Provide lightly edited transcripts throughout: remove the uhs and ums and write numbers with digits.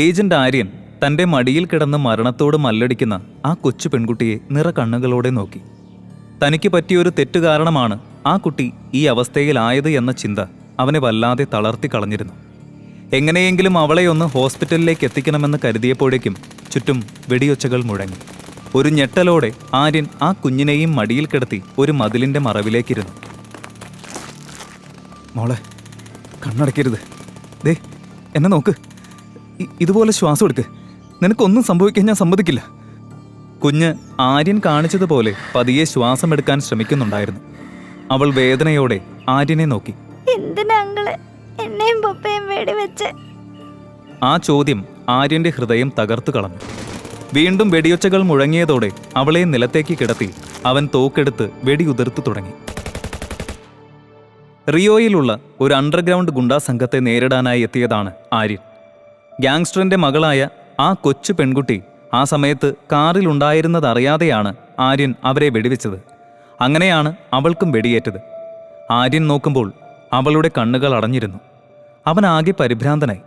Agent Aryan തന്റെ മടിയിൽ കിടന്ന് മരണത്തോട് മല്ലടിക്കുന്ന ആ കൊച്ചു പെൺകുട്ടിയെ നിറകണ്ണുകളോടെ നോക്കി. തനിക്ക് പറ്റിയൊരു തെറ്റു കാരണമാണ് ആ കുട്ടി ഈ അവസ്ഥയിലായത് എന്ന ചിന്ത അവനെ വല്ലാതെ തളർത്തി കളഞ്ഞിരുന്നു. എങ്ങനെയെങ്കിലും അവളെ ഒന്ന് ഹോസ്പിറ്റലിലേക്ക് എത്തിക്കണമെന്ന് കരുതിയപ്പോഴേക്കും ചുറ്റും വെടിയൊച്ചകൾ മുഴങ്ങി. ഒരു ഞെട്ടലോടെ ആര്യൻ ആ കുഞ്ഞിനെയും മടിയിൽ കിടത്തി ഒരു മതിലിന്റെ മറവിലേക്കിരുന്നു. മോളെ, കണ്ണടയ്ക്കരുത്. ദേ, എന്നെ നോക്ക്. ഇതുപോലെ ശ്വാസം എടുക്ക്. നിനക്കൊന്നും സംഭവിക്കാൻ ഞാൻ സമ്മതിക്കില്ല. കുഞ്ഞ് ആര്യൻ കാണിച്ചതുപോലെ പതിയെ ശ്വാസം എടുക്കാൻ ശ്രമിക്കുന്നുണ്ടായിരുന്നു. അവൾ വേദനയോടെ ആര്യനെ നോക്കി. എന്തിനാ അങ്കിളെ എന്നെയും പപ്പയും വെടിവെച്ച്? ആ ചോദ്യം ആര്യന്റെ ഹൃദയം തകർത്തു കളഞ്ഞു. വീണ്ടും വെടിയൊച്ചകൾ മുഴങ്ങിയതോടെ അവളെ നിലത്തേക്ക് കിടത്തി അവൻ തോക്കെടുത്ത് വെടിയുതിർത്തു തുടങ്ങി. റിയോയിലുള്ള ഒരു അണ്ടർഗ്രൗണ്ട് ഗുണ്ടാ സംഘത്തെ നേരിടാനായി എത്തിയതാണ് ആര്യൻ. ഗ്യാങ്സ്റ്ററിന്റെ മകളായ ആ കൊച്ചു പെൺകുട്ടി ആ സമയത്ത് കാറിലുണ്ടായിരുന്നതറിയാതെയാണ് ആര്യൻ അവരെ വെടിവെച്ചത്. അങ്ങനെയാണ് അവൾക്കും വെടിയേറ്റത്. ആര്യൻ നോക്കുമ്പോൾ അവളുടെ കണ്ണുകൾ അടഞ്ഞിരുന്നു. അവനാകെ പരിഭ്രാന്തനായി.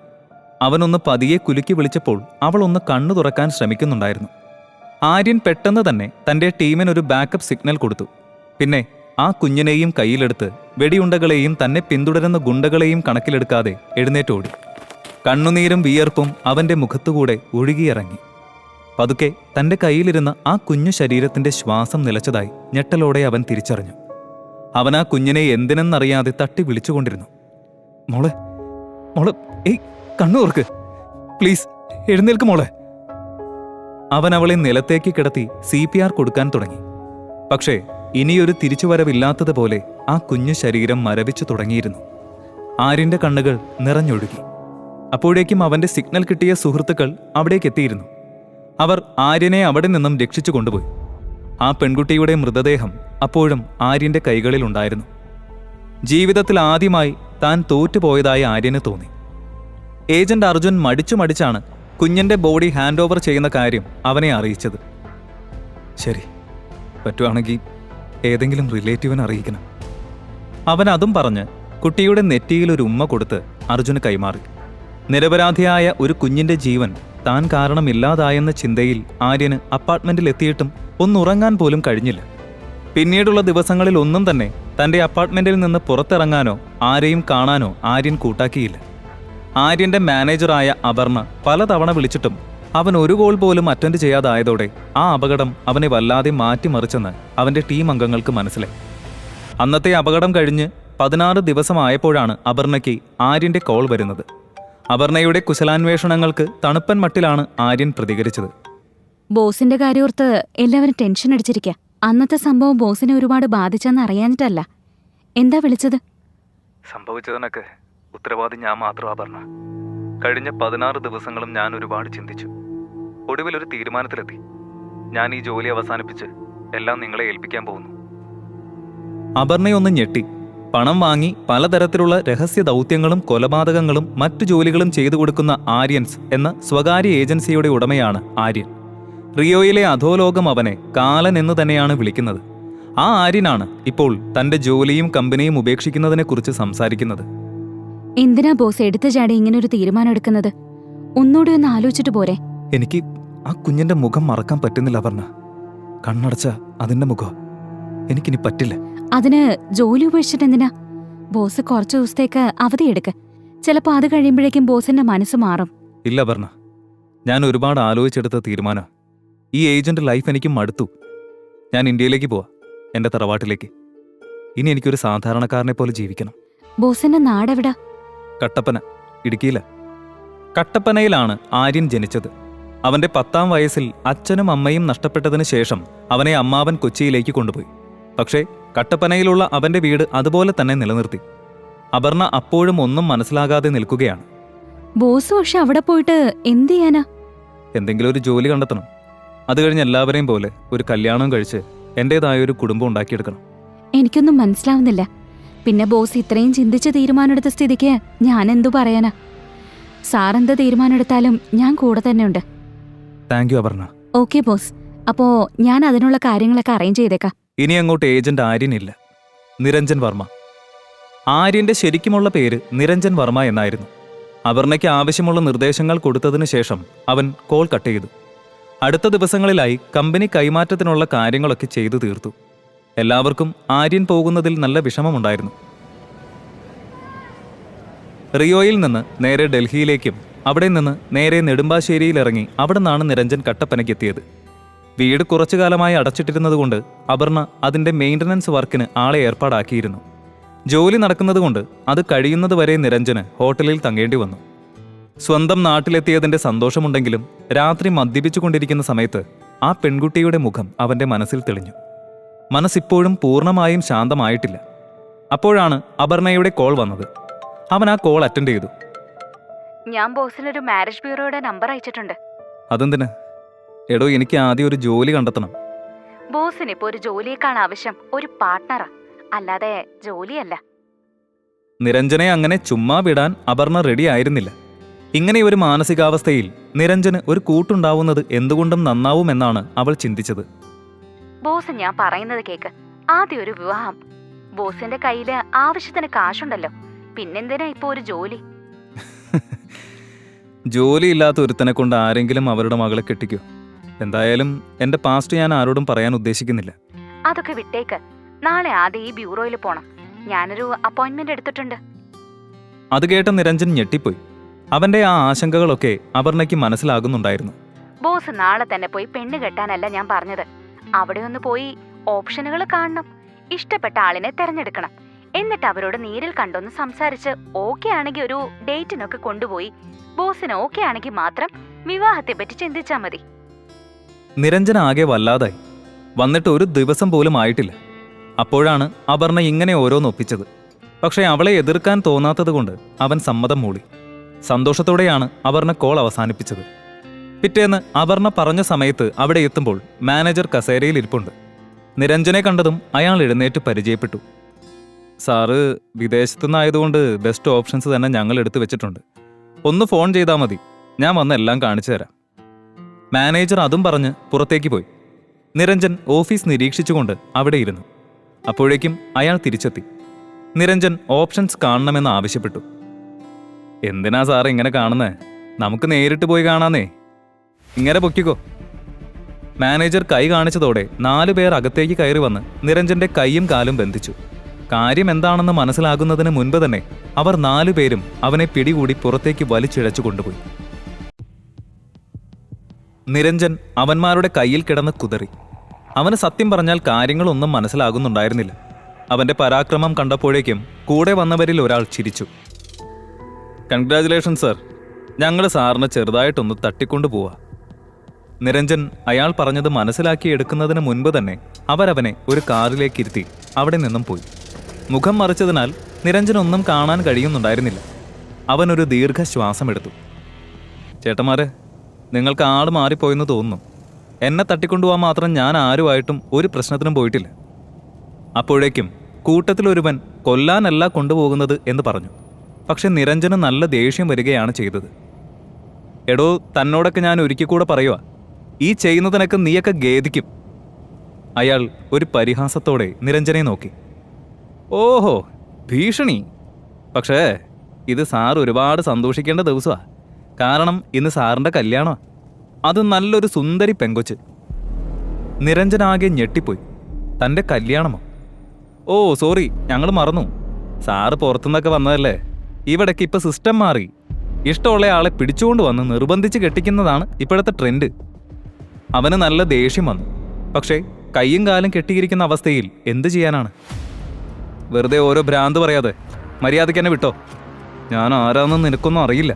അവനൊന്ന് പതിയെ കുലുക്കി വിളിച്ചപ്പോൾ അവളൊന്ന് കണ്ണു തുറക്കാൻ ശ്രമിക്കുന്നുണ്ടായിരുന്നു. ആര്യൻ പെട്ടെന്ന് തന്നെ തൻ്റെ ടീമിനൊരു ബാക്കപ്പ് സിഗ്നൽ കൊടുത്തു. പിന്നെ ആ കുഞ്ഞിനെയും കയ്യിലെടുത്ത് വെടിയുണ്ടകളെയും തന്നെ പിന്തുടരുന്ന ഗുണ്ടകളെയും കണക്കിലെടുക്കാതെ എഴുന്നേറ്റോടി. കണ്ണുനീരും വിയർപ്പും അവൻ്റെ മുഖത്തുകൂടെ ഒഴുകിയിറങ്ങി. പതുക്കെ തൻ്റെ കയ്യിലിരുന്ന ആ കുഞ്ഞു ശരീരത്തിൻ്റെ ശ്വാസം നിലച്ചതായി ഞെട്ടലോടെ അവൻ തിരിച്ചറിഞ്ഞു. അവൻ ആ കുഞ്ഞിനെ എന്തിനെന്നറിയാതെ തട്ടി വിളിച്ചുകൊണ്ടിരുന്നു. മോളെ, മോളെ, ഏയ്, കണ്ണു തുറക്ക് പ്ലീസ്, എഴുന്നേൽക്ക് മോളെ. അവൻ അവളെ നിലത്തേക്ക് കിടത്തി CPR കൊടുക്കാൻ തുടങ്ങി. പക്ഷേ ഇനിയൊരു തിരിച്ചുവരവില്ലാത്തതുപോലെ ആ കുഞ്ഞു ശരീരം മരവിച്ചു തുടങ്ങിയിരുന്നു. ആര്യന്റെ കണ്ണുകൾ നിറഞ്ഞൊഴുകി. അപ്പോഴേക്കും അവന്റെ സിഗ്നൽ കിട്ടിയ സുഹൃത്തുക്കൾ അവിടേക്കെത്തിയിരുന്നു. അവർ ആര്യനെ അവിടെ നിന്നും രക്ഷിച്ചു കൊണ്ടുപോയി. ആ പെൺകുട്ടിയുടെ മൃതദേഹം അപ്പോഴും ആര്യന്റെ കൈകളിലുണ്ടായിരുന്നു. ജീവിതത്തിൽ ആദ്യമായി താൻ തോറ്റുപോയതായി ആര്യന് തോന്നി. ഏജന്റ് അർജുൻ മടിച്ചാണ് കുഞ്ഞിന്റെ ബോഡി ഹാൻഡ് ഓവർ ചെയ്യുന്ന കാര്യം അവനെ അറിയിച്ചത്. ശരി, പറ്റുവാണെങ്കിൽ ഏതെങ്കിലും റിലേറ്റീവിനെ അറിയിക്കണം. അവൻ അതും പറഞ്ഞ് കുട്ടിയുടെ നെറ്റിയിൽ ഒരു ഉമ്മ കൊടുത്ത് അർജുന് കൈമാറി. നിരപരാധിയായ ഒരു കുഞ്ഞിന്റെ ജീവൻ താൻ കാരണമില്ലാതായെന്ന ചിന്തയിൽ ആര്യന് അപ്പാർട്ട്മെന്റിലെത്തിയിട്ടും ഒന്നുറങ്ങാൻ പോലും കഴിഞ്ഞില്ല. പിന്നീടുള്ള ദിവസങ്ങളിൽ ഒന്നും തന്നെ തന്റെ അപ്പാർട്ട്മെന്റിൽ നിന്ന് പുറത്തിറങ്ങാനോ ആരെയും കാണാനോ ആര്യൻ കൂട്ടാക്കിയില്ല. ആര്യന്റെ മാനേജറായ അപർണ പലതവണ വിളിച്ചിട്ടും അവൻ ഒരു കോൾ പോലും അറ്റൻഡ് ചെയ്യാതായതോടെ ആ അപകടം അവനെ വല്ലാതെ മാറ്റിമറിച്ചെന്ന് അവന്റെ ടീം അംഗങ്ങൾക്ക് മനസ്സിലായി. അന്നത്തെ അപകടം കഴിഞ്ഞ് 16 ദിവസമായപ്പോഴാണ് അപർണയ്ക്ക് ആര്യന്റെ കോൾ വരുന്നത്. അപർണയുടെ കുശലാന്വേഷണങ്ങൾക്ക് തണുപ്പൻ മട്ടിലാണ് ആര്യൻ പ്രതികരിച്ചത്. ബോസിന്റെ കാര്യോർത്ത് എല്ലാവരും ടെൻഷൻ അടിച്ചിരിക്കുക. അന്നത്തെ സംഭവം ബോസിനെ ഒരുപാട് ബാധിച്ചെന്ന് അറിയാഞ്ഞിട്ടല്ല. എന്താ വിളിച്ചത്? സംഭവിച്ചതിനൊക്കെ ഉത്തരവാദി ഞാൻ മാത്രമാ പറഞ്ഞ. കഴിഞ്ഞ 16 ദിവസങ്ങളും ഞാൻ ഒരുപാട് ചിന്തിച്ചു. ഒടുവിലൊരു തീരുമാനത്തിലെത്തി. ഞാൻ ഈ ജോലി അവസാനിപ്പിച്ച് എല്ലാം നിങ്ങളെ ഏൽപ്പിക്കാൻ പോകുന്നു. അപർണയൊന്ന് ഞെട്ടി. പണം വാങ്ങി പലതരത്തിലുള്ള രഹസ്യ ദൗത്യങ്ങളും കൊലപാതകങ്ങളും മറ്റു ജോലികളും ചെയ്തു കൊടുക്കുന്ന ആര്യൻസ് എന്ന സ്വകാര്യ ഏജൻസിയുടെ ഉടമയാണ് ആര്യൻ. റിയോയിലെ അധോലോകം അവനെ കാലൻ എന്ന് തന്നെയാണ് വിളിക്കുന്നത്. ആ ആര്യനാണ് ഇപ്പോൾ തന്റെ ജോലിയും കമ്പനിയും ഉപേക്ഷിക്കുന്നതിനെക്കുറിച്ച് സംസാരിക്കുന്നത്. എന്തിനാ ബോസ് എടുത്തു ചാടി ഇങ്ങനൊരു തീരുമാനം എടുക്കുന്നത്? ഒന്നുകൂടി ഒന്ന് ആലോചിച്ചിട്ട് പോരെ? എനിക്ക് ആ കുഞ്ഞിന്റെ മുഖം മറക്കാൻ പറ്റുന്നില്ല അപർണ. കണ്ണടച്ച അതിന്റെ മുഖം എനിക്കിനി പറ്റില്ല. അതിന് ജോലി ഉപേക്ഷിച്ചിട്ട് എന്തിനാ? ബോസ് കുറച്ചു ദിവസത്തേക്ക് അവധിയെടുക്ക്. ചിലപ്പോ അത് കഴിയുമ്പോഴേക്കും ബോസിന്റെ മനസ്സ് മാറും. ഇല്ല അപർണ, ഞാൻ ഒരുപാട് ആലോചിച്ചെടുത്ത തീരുമാനം. ഈ ഏജന്റ് ലൈഫ് എനിക്ക് മടുത്തു. ഞാൻ ഇന്ത്യയിലേക്ക് പോവാ, എന്റെ തറവാട്ടിലേക്ക്. ഇനി എനിക്കൊരു സാധാരണക്കാരനെ പോലെ ജീവിക്കണം. ബോസിന്റെ നാടെവിടാ? കട്ടപ്പന, ഇടുക്കിയില. കട്ടപ്പനയിലാണ് ആര്യൻ ജനിച്ചത്. അവന്റെ 10ാം വയസ്സിൽ അച്ഛനും അമ്മയും നഷ്ടപ്പെട്ടതിന് ശേഷം അവനെ അമ്മാവൻ കൊച്ചിയിലേക്ക് കൊണ്ടുപോയി. പക്ഷേ കട്ടപ്പനയിലുള്ള അവന്റെ വീട് അതുപോലെ തന്നെ നിലനിർത്തി. അപർണ അപ്പോഴും ഒന്നും മനസ്സിലാകാതെ നിൽക്കുകയാണ്. ബോസ് പക്ഷെ അവിടെ പോയിട്ട് എന്ത് ചെയ്യാനാ? എന്തെങ്കിലും ഒരു ജോലി കണ്ടെത്തണം. അത് കഴിഞ്ഞ് എല്ലാവരെയും പോലെ ഒരു കല്യാണം കഴിച്ച് എന്റേതായ ഒരു കുടുംബം ഉണ്ടാക്കിയെടുക്കണം. എനിക്കൊന്നും മനസ്സിലാവുന്നില്ല. പിന്നെ ബോസ് ഇത്രയും ചിന്തിച്ച് തീരുമാനമെടുത്ത സ്ഥിതിക്ക് ഞാൻ എന്തു പറയാനാ? സാറെന്ത് തീരുമാനമെടുത്താലും ഞാൻ കൂടെ തന്നെ ഉണ്ട്. Thank you Aparna. Okay boss, അപ്പോ ഞാൻ അതിനുള്ള കാര്യങ്ങളൊക്കെ അറേഞ്ച് ചെയ്തേക്കാം. ഇനി അങ്ങോട്ട് ഏജന്റ് ആര്യനില്ല, നിരഞ്ജൻ വർമ്മ. ആര്യന്റെ ശരിക്കുമുള്ള പേര് നിരഞ്ജൻ വർമ്മ എന്നായിരുന്നു. അപർണയ്ക്ക് ആവശ്യമുള്ള നിർദ്ദേശങ്ങൾ കൊടുത്തതിന് ശേഷം അവൻ കോൾ കട്ട് ചെയ്തു. അടുത്ത ദിവസങ്ങളിലായി കമ്പനി കൈമാറ്റത്തിനുള്ള കാര്യങ്ങളൊക്കെ ചെയ്തു തീർത്തു. എല്ലാവർക്കും ആര്യൻ പോകുന്നതിൽ നല്ല വിഷമമുണ്ടായിരുന്നു. റിയോയിൽ നിന്ന് നേരെ ഡൽഹിയിലേക്കും അവിടെ നിന്ന് നേരെ നെടുമ്പാശ്ശേരിയിലിറങ്ങി അവിടെ നിന്നാണ് നിരഞ്ജൻ കട്ടപ്പനയ്ക്കെത്തിയത്. വീട് കുറച്ചു കാലമായി അടച്ചിട്ടിരുന്നതുകൊണ്ട് അപർണ അതിൻ്റെ മെയിൻ്റനൻസ് വർക്കിന് ആളെ ഏർപ്പാടാക്കിയിരുന്നു. ജോലി നടക്കുന്നതുകൊണ്ട് അത് കഴിയുന്നതുവരെ നിരഞ്ജന് ഹോട്ടലിൽ തങ്ങേണ്ടി വന്നു. സ്വന്തം നാട്ടിലെത്തിയതിൻ്റെ സന്തോഷമുണ്ടെങ്കിലും രാത്രി മദ്യപിച്ചു കൊണ്ടിരിക്കുന്ന സമയത്ത് ആ പെൺകുട്ടിയുടെ മുഖം അവൻ്റെ മനസ്സിൽ തെളിഞ്ഞു. മനസ്സിപ്പോഴും പൂർണ്ണമായും ശാന്തമായിട്ടില്ല. അപ്പോഴാണ് അപർണയുടെ കോൾ വന്നത്. അവൻ ആ കോൾ അറ്റൻഡ് ചെയ്തു. ഞാൻ ബോസിനൊരു മാരേജ് ബ്യൂറോയുടെ നമ്പർ അയച്ചിട്ടുണ്ട്. അതെന്തിന്? എടോ, എനിക്ക് ആദ്യം ഒരു ജോലി കണ്ടെത്തണം. ബോസിന് ഇപ്പോൾ ഒരു ജോലിയേക്കാൾ ആവശ്യം ഒരു പാർട്ട്ണറാ, അല്ലാതെ ജോലിയല്ല. നിരഞ്ജനെ അങ്ങനെ ചുമ്മാ വിടാൻ അപർണ റെഡി ആയിരുന്നില്ല. ഇങ്ങനെ ഒരു മാനസികാവസ്ഥയിൽ നിരഞ്ജന് ഒരു കൂട്ടുണ്ടാവുന്നത് എന്തുകൊണ്ടും നന്നാവുമെന്നാണ് അവൾ ചിന്തിച്ചത്. ബോസ്, ഞാൻ പറയുന്നത് കേക്ക്. ആദ്യം ഒരു വിവാഹം. ബോസിന്റെ കയ്യില് ആവശ്യത്തിന് കാശുണ്ടല്ലോ, പിന്നെന്തിനാ ഇപ്പൊ ഒരു ജോലി? ജോലിയില്ലാത്ത ഒരുത്തനെ കൊണ്ട് ആരെങ്കിലും അവരുടെ മകളെ കെട്ടിക്കോ? എന്തായാലും എന്റെ പാസ്റ്റ് ഞാൻ ആരോടും പറയാൻ ഉദ്ദേശിക്കുന്നില്ല. അതൊക്കെ വിട്ടേക്ക്. നാളെ ആദ്യം ഈ ബ്യൂറോയിൽ പോണം. ഞാനൊരു അപ്പോയിന്റ്മെന്റ് എടുത്തിട്ടുണ്ട്. അത് കേട്ട നിരഞ്ജൻ ഞെട്ടിപ്പോയി. അവന്റെ ആ ആശങ്കകളൊക്കെ അപർണയ്ക്ക് മനസ്സിലാകുന്നുണ്ടായിരുന്നു. ബോസ് നാളെ തന്നെ പോയി പെണ്ണ് കെട്ടാനല്ല ഞാൻ പറഞ്ഞത്. അവിടെ ഒന്ന് പോയി ഓപ്ഷനുകൾ കാണണം. ഇഷ്ടപ്പെട്ട ആളിനെ തെരഞ്ഞെടുക്കണം. എന്നിട്ട് അവരോട് നേരിൽ കണ്ടൊന്ന് സംസാരിച്ച് ഓക്കെ ആണെങ്കിൽ ഒരു ഡേറ്റിനൊക്കെ കൊണ്ടുപോയി ബോസിന് ഓക്കെ ആണെങ്കിൽ മാത്രം വിവാഹത്തെ പറ്റി ചിന്തിച്ചാൽ മതി. നിരഞ്ജൻ ആകെ വല്ലാതായി. വന്നിട്ട് ഒരു ദിവസം പോലും ആയിട്ടില്ല. അപ്പോഴാണ് അപർണ ഇങ്ങനെ ഓരോന്നൊപ്പിച്ചത്. പക്ഷേ അവളെ എതിർക്കാൻ തോന്നാത്തതുകൊണ്ട് അവൻ സമ്മതം മൂളി. സന്തോഷത്തോടെയാണ് അപർണ കോൾ അവസാനിപ്പിച്ചത്. പിറ്റേന്ന് അപർണ പറഞ്ഞ സമയത്ത് അവിടെ എത്തുമ്പോൾ മാനേജർ കസേരയിൽ ഇരിപ്പുണ്ട്. നിരഞ്ജനെ കണ്ടതും അയാൾ എഴുന്നേറ്റ് പരിചയപ്പെട്ടു. സാറ് വിദേശത്തുനിന്നായതുകൊണ്ട് ബെസ്റ്റ് ഓപ്ഷൻസ് തന്നെ ഞങ്ങൾ എടുത്തു വെച്ചിട്ടുണ്ട്. ഒന്ന് ഫോൺ ചെയ്താൽ മതി, ഞാൻ വന്ന് എല്ലാം കാണിച്ചു തരാം. മാനേജർ അതും പറഞ്ഞ് പുറത്തേക്ക് പോയി. നിരഞ്ജൻ ഓഫീസ് നിരീക്ഷിച്ചുകൊണ്ട് അവിടെ ഇരുന്നു. അപ്പോഴേക്കും അയാൾ തിരിച്ചെത്തി. നിരഞ്ജൻ ഓപ്ഷൻസ് കാണണമെന്ന് ആവശ്യപ്പെട്ടു. എന്തിനാ സാറ് ഇങ്ങനെ കാണുന്നേ? നമുക്ക് നേരിട്ട് പോയി കാണാന്നേ. ഇങ്ങനെ പൊക്കിക്കോ. മാനേജർ കൈ കാണിച്ചതോടെ 4 പേർ അകത്തേക്ക് കയറി വന്ന് നിരഞ്ജന്റെ കൈയും കാലും ബന്ധിച്ചു. കാര്യം എന്താണെന്ന് മനസ്സിലാകുന്നതിന് മുൻപ് തന്നെ അവർ 4 പേരും അവനെ പിടികൂടി പുറത്തേക്ക് വലിച്ചിഴച്ചു കൊണ്ടുപോയി. നിരഞ്ജൻ അവന്മാരുടെ കയ്യിൽ കിടന്ന് കുതറി. അവന് സത്യം പറഞ്ഞാൽ കാര്യങ്ങളൊന്നും മനസ്സിലാകുന്നുണ്ടായിരുന്നില്ല. അവന്റെ പരാക്രമം കണ്ടപ്പോഴേക്കും കൂടെ വന്നവരിൽ ഒരാൾ ചിരിച്ചു. കൺഗ്രാജുലേഷൻ സർ, ഞങ്ങൾ സാറിന് ചെറുതായിട്ടൊന്ന് തട്ടിക്കൊണ്ടു പോവാ. നിരഞ്ജൻ അയാൾ പറഞ്ഞത് മനസ്സിലാക്കി എടുക്കുന്നതിന് മുൻപ് തന്നെ അവരവനെ ഒരു കാറിലേക്കിരുത്തി അവിടെ നിന്നും പോയി. മുഖം മറിച്ചതിനാൽ നിരഞ്ജനൊന്നും കാണാൻ കഴിയുന്നുണ്ടായിരുന്നില്ല. അവനൊരു ദീർഘശ്വാസമെടുത്തു. ചേട്ടന്മാരെ, നിങ്ങൾക്ക് ആൾ മാറിപ്പോയെന്ന് തോന്നുന്നു. എന്നെ തട്ടിക്കൊണ്ടുപോകാൻ മാത്രം ഞാൻ ആരുമായിട്ടും ഒരു പ്രശ്നത്തിനും പോയിട്ടില്ല. അപ്പോഴേക്കും കൂട്ടത്തിലൊരുവൻ കൊല്ലാനല്ല കൊണ്ടുപോകുന്നത് എന്ന് പറഞ്ഞു. പക്ഷെ നിരഞ്ജന് നല്ല ദേഷ്യം വരികയാണ് ചെയ്തത്. എടോ, തന്നോടൊക്കെ ഞാൻ ഒരിക്കൽ കൂടെ പറയുക, ഈ ചെയ്യുന്നതിനൊക്കെ നീയൊക്കെ ഖേദിക്കും. അയാൾ ഒരു പരിഹാസത്തോടെ നിരഞ്ജനെ നോക്കി. ഓഹോ, ഭീഷണി. പക്ഷേ ഇത് സാർ ഒരുപാട് സന്തോഷിക്കേണ്ട ദിവസമാണ്. കാരണം ഇന്ന് സാറിൻ്റെ കല്യാണമാണ്. അത് നല്ലൊരു സുന്ദരി പെങ്കൊച്ച്. നിരഞ്ജനാകെ ഞെട്ടിപ്പോയി. തൻ്റെ കല്യാണമോ? ഓ സോറി, ഞങ്ങൾ മറന്നു. സാറ് പുറത്തുനിന്നൊക്കെ വന്നതല്ലേ. ഇവിടേക്ക് ഇപ്പം സിസ്റ്റം മാറി. ഇഷ്ടമുള്ള ആളെ പിടിച്ചുകൊണ്ട് വന്ന് നിർബന്ധിച്ച് കെട്ടിക്കുന്നതാണ് ഇപ്പോഴത്തെ ട്രെൻഡ്. അവന് നല്ല ദേഷ്യം വന്നു. പക്ഷേ കയ്യും കാലും കെട്ടിയിരിക്കുന്ന അവസ്ഥയിൽ എന്തു ചെയ്യാനാണ്? വെറുതെ ഓരോ ഭ്രാന്ത് പറയാതെ മര്യാദയ്ക്ക് എന്നെ വിട്ടോ. ഞാൻ ആരാണെന്ന് നിനക്കൊന്നും അറിയില്ല.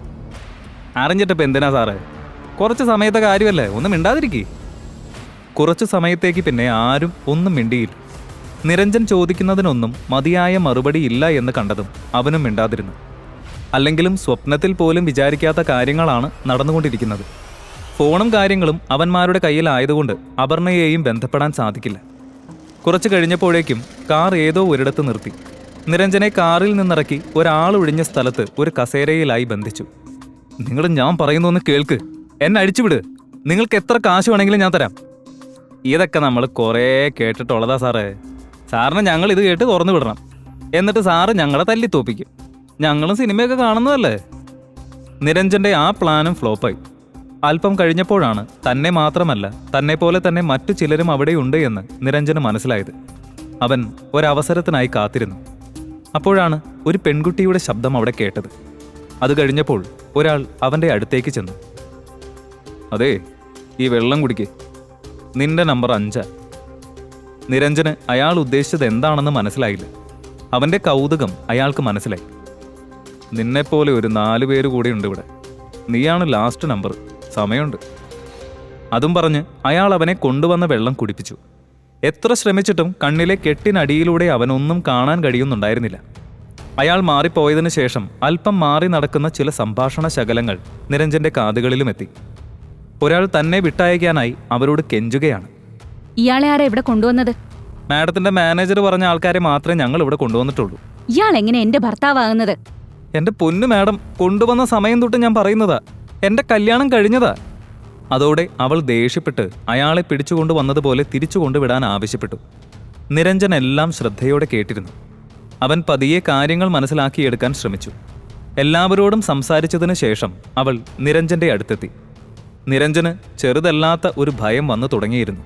അറിഞ്ഞിട്ടിപ്പോൾ എന്തിനാ സാറേ? കുറച്ച് സമയത്തെ കാര്യമല്ലേ, ഒന്നും മിണ്ടാതിരിക്കേ. കുറച്ചു സമയത്തേക്ക് പിന്നെ ആരും ഒന്നും മിണ്ടിയില്ല. നിരഞ്ജൻ ചോദിക്കുന്നതിനൊന്നും മതിയായ മറുപടി ഇല്ല എന്ന് കണ്ടതും അവനും മിണ്ടാതിരുന്നു. അല്ലെങ്കിലും സ്വപ്നത്തിൽ പോലും വിചാരിക്കാത്ത കാര്യങ്ങളാണ് നടന്നുകൊണ്ടിരിക്കുന്നത്. ഫോണും കാര്യങ്ങളും അവന്മാരുടെ കയ്യിലായതുകൊണ്ട് അപർണയെയും ബന്ധപ്പെടാൻ സാധിക്കില്ല. കുറച്ച് കഴിഞ്ഞപ്പോഴേക്കും കാർ ഏതോ ഒരിടത്ത് നിർത്തി. നിരഞ്ജനെ കാറിൽ നിന്നിറക്കി ഒരാൾ ഒഴിഞ്ഞ സ്ഥലത്ത് ഒരു കസേരയിലായി ബന്ധിച്ചു. നിങ്ങൾ ഞാൻ പറയുന്നൊന്ന് കേൾക്ക്, എന്നെ അഴിച്ചുവിട്. നിങ്ങൾക്ക് എത്ര കാശ് വേണമെങ്കിലും ഞാൻ തരാം. ഇതൊക്കെ നമ്മൾ കുറേ കേട്ടിട്ടുള്ളതാ സാറേ. സാറിന് ഞങ്ങൾ ഇത് കേട്ട് തുറന്നു വിടണം. എന്നിട്ട് സാറ് ഞങ്ങളെ തല്ലിത്തോപ്പിക്കും. ഞങ്ങളും സിനിമയൊക്കെ കാണുന്നതല്ലേ. നിരഞ്ജന്റെ ആ പ്ലാനും ഫ്ലോപ്പായി. അല്പം കഴിഞ്ഞപ്പോഴാണ് തന്നെ മാത്രമല്ല തന്നെപ്പോലെ തന്നെ മറ്റു ചിലരും അവിടെയുണ്ട് എന്ന് നിരഞ്ജന് മനസ്സിലായത്. അവൻ ഒരവസരത്തിനായി കാത്തിരുന്നു. അപ്പോഴാണ് ഒരു പെൺകുട്ടിയുടെ ശബ്ദം അവിടെ കേട്ടത്. അത് കഴിഞ്ഞപ്പോൾ ഒരാൾ അവൻ്റെ അടുത്തേക്ക് ചെന്നു. അതെ, ഈ വെള്ളം കുടിക്കേ, നിന്റെ നമ്പർ 5. നിരഞ്ജന് അയാൾ ഉദ്ദേശിച്ചത് എന്താണെന്ന് മനസ്സിലായില്ല. അവൻ്റെ കൗതുകം അയാൾക്ക് മനസ്സിലായി. നിന്നെപ്പോലെ ഒരു 4 പേര് കൂടെയുണ്ട് ഇവിടെ, നീയാണ് ലാസ്റ്റ് നമ്പർ, സമയമുണ്ട്. അതും പറഞ്ഞ് അയാൾ അവനെ കൊണ്ടുവന്ന വെള്ളം കുടിപ്പിച്ചു. എത്ര ശ്രമിച്ചിട്ടും കണ്ണിലെ കെട്ടിനടിയിലൂടെ അവനൊന്നും കാണാൻ കഴിയുന്നുണ്ടായിരുന്നില്ല. അയാൾ മാറിപ്പോയതിനു ശേഷം അല്പം മാറി നടക്കുന്ന ചില സംഭാഷണ ശകലങ്ങൾ നിരഞ്ജന്റെ കാതുകളിലുമെത്തി. ഒരാൾ തന്നെ വിട്ടയക്കാനായി അവരോട് കെഞ്ചുകയാണ്. ഇയാളെ ആരാ ഇവിടെ കൊണ്ടുവന്നത്? മാഡത്തിന്റെ മാനേജർ പറഞ്ഞ ആൾക്കാരെ മാത്രമേ ഞങ്ങൾ ഇവിടെ കൊണ്ടുവന്നിട്ടുള്ളൂ. ഇയാൾ എങ്ങനെ എന്റെ ഭർത്താവാകുന്നത്? എന്റെ പൊന്നു മാഡം, കൊണ്ടുവന്ന സമയം തൊട്ട് ഞാൻ പറയുന്നതാ, എന്റെ കല്യാണം കഴിഞ്ഞതാ. അതോടെ അവൾ ദേഷ്യപ്പെട്ട് അയാളെ പിടിച്ചുകൊണ്ടു വന്നതുപോലെ തിരിച്ചു കൊണ്ടുവിടാൻ ആവശ്യപ്പെട്ടു. നിരഞ്ജൻ എല്ലാം ശ്രദ്ധയോടെ കേട്ടിരുന്നു. അവൻ പതിയെ കാര്യങ്ങൾ മനസ്സിലാക്കിയെടുക്കാൻ ശ്രമിച്ചു. എല്ലാവരോടും സംസാരിച്ചതിനു ശേഷം അവൾ നിരഞ്ജന്റെ അടുത്തെത്തി. നിരഞ്ജന് ചെറുതല്ലാത്ത ഒരു ഭയം വന്നു തുടങ്ങിയിരുന്നു.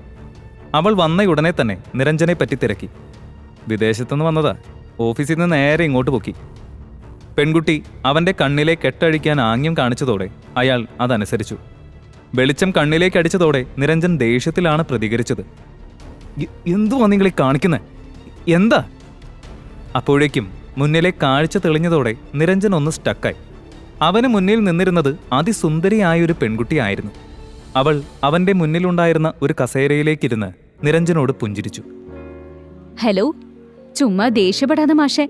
അവൾ വന്നയുടനെ തന്നെ നിരഞ്ജനെ പറ്റി തിരക്കി. വിദേശത്തുനിന്ന് വന്നതാ, ഓഫീസിൽ നിന്ന് നേരെ ഇങ്ങോട്ട് പൊക്കി. പെൺകുട്ടി അവന്റെ കണ്ണിലെ കെട്ടഴിക്കാൻ ആംഗ്യം കാണിച്ചതോടെ അയാൾ അതനുസരിച്ചു. വെളിച്ചം കണ്ണിലേക്ക് അടിച്ചതോടെ നിരഞ്ജൻ ദേഷ്യത്തിലാണ് പ്രതികരിച്ചത്. എന്തുവാ നിങ്ങളീ കാണിക്കുന്നേ? എന്താ? അപ്പോഴേക്കും മുന്നിലെ കാഴ്ച തെളിഞ്ഞതോടെ നിരഞ്ജൻ ഒന്ന് സ്റ്റക്കായി. അവന് മുന്നിൽ നിന്നിരുന്നത് അതിസുന്ദരിയായൊരു പെൺകുട്ടിയായിരുന്നു. അവൾ അവന്റെ മുന്നിലുണ്ടായിരുന്ന ഒരു കസേരയിലേക്കിരുന്ന് നിരഞ്ജനോട് പുഞ്ചിരിച്ചു. ഹലോ, ചുമ്മാ ദേഷ്യപ്പെടാതെ മാഷെ,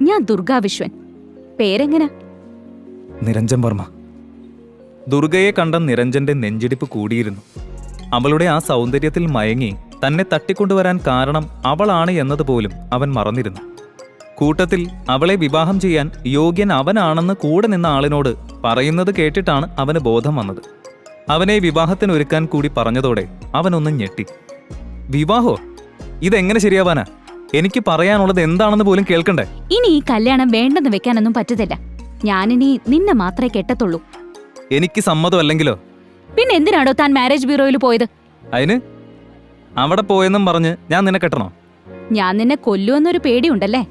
ഞാൻ ദുർഗാ വിശ്വൻ. പേരെങ്ങനാ? നിരഞ്ജൻ വർമ്മ. ദുർഗയെ കണ്ട നിരഞ്ജന്റെ നെഞ്ചിടിപ്പ് കൂടിയിരുന്നു. അവളുടെ ആ സൗന്ദര്യത്തിൽ മയങ്ങി തന്നെ തട്ടിക്കൊണ്ടുവരാൻ കാരണം അവളാണ് എന്നതുപോലും അവൻ മറന്നിരുന്നു. കൂട്ടത്തിൽ അവളെ വിവാഹം ചെയ്യാൻ യോഗ്യൻ അവനാണെന്ന് കൂടെ നിന്ന ആളിനോട് പറയുന്നത് കേട്ടിട്ടാണ് അവന് ബോധം വന്നത്. അവനെ വിവാഹത്തിനൊരുക്കാൻ കൂടി പറഞ്ഞതോടെ അവനൊന്നും ഞെട്ടി. വിവാഹോ? ഇതെങ്ങനെ ശരിയാവാനാ? എനിക്ക് പറയാനുള്ളത് എന്താണെന്ന് പോലും കേൾക്കണ്ടേ? ഇനി ഈ കല്യാണം വേണ്ടെന്ന് വെക്കാനൊന്നും പറ്റത്തില്ല. ഞാനിനി നിന്നെ മാത്രമേ കെട്ടത്തുള്ളൂ. എനിക്ക് സമ്മതമല്ലെങ്കിലോ? പിന്നെ എന്തിനാടോ താൻ മാരേജ് ബ്യൂറോയിൽ പോയത്? അതിന് അവിടെ പോയെന്നും പറഞ്ഞ് ഞാൻ നിന്നെ കെട്ടണോ? ഞാൻ നിന്നെ കൊല്ലുമെന്നൊരു പേടിയുണ്ടല്ലേ?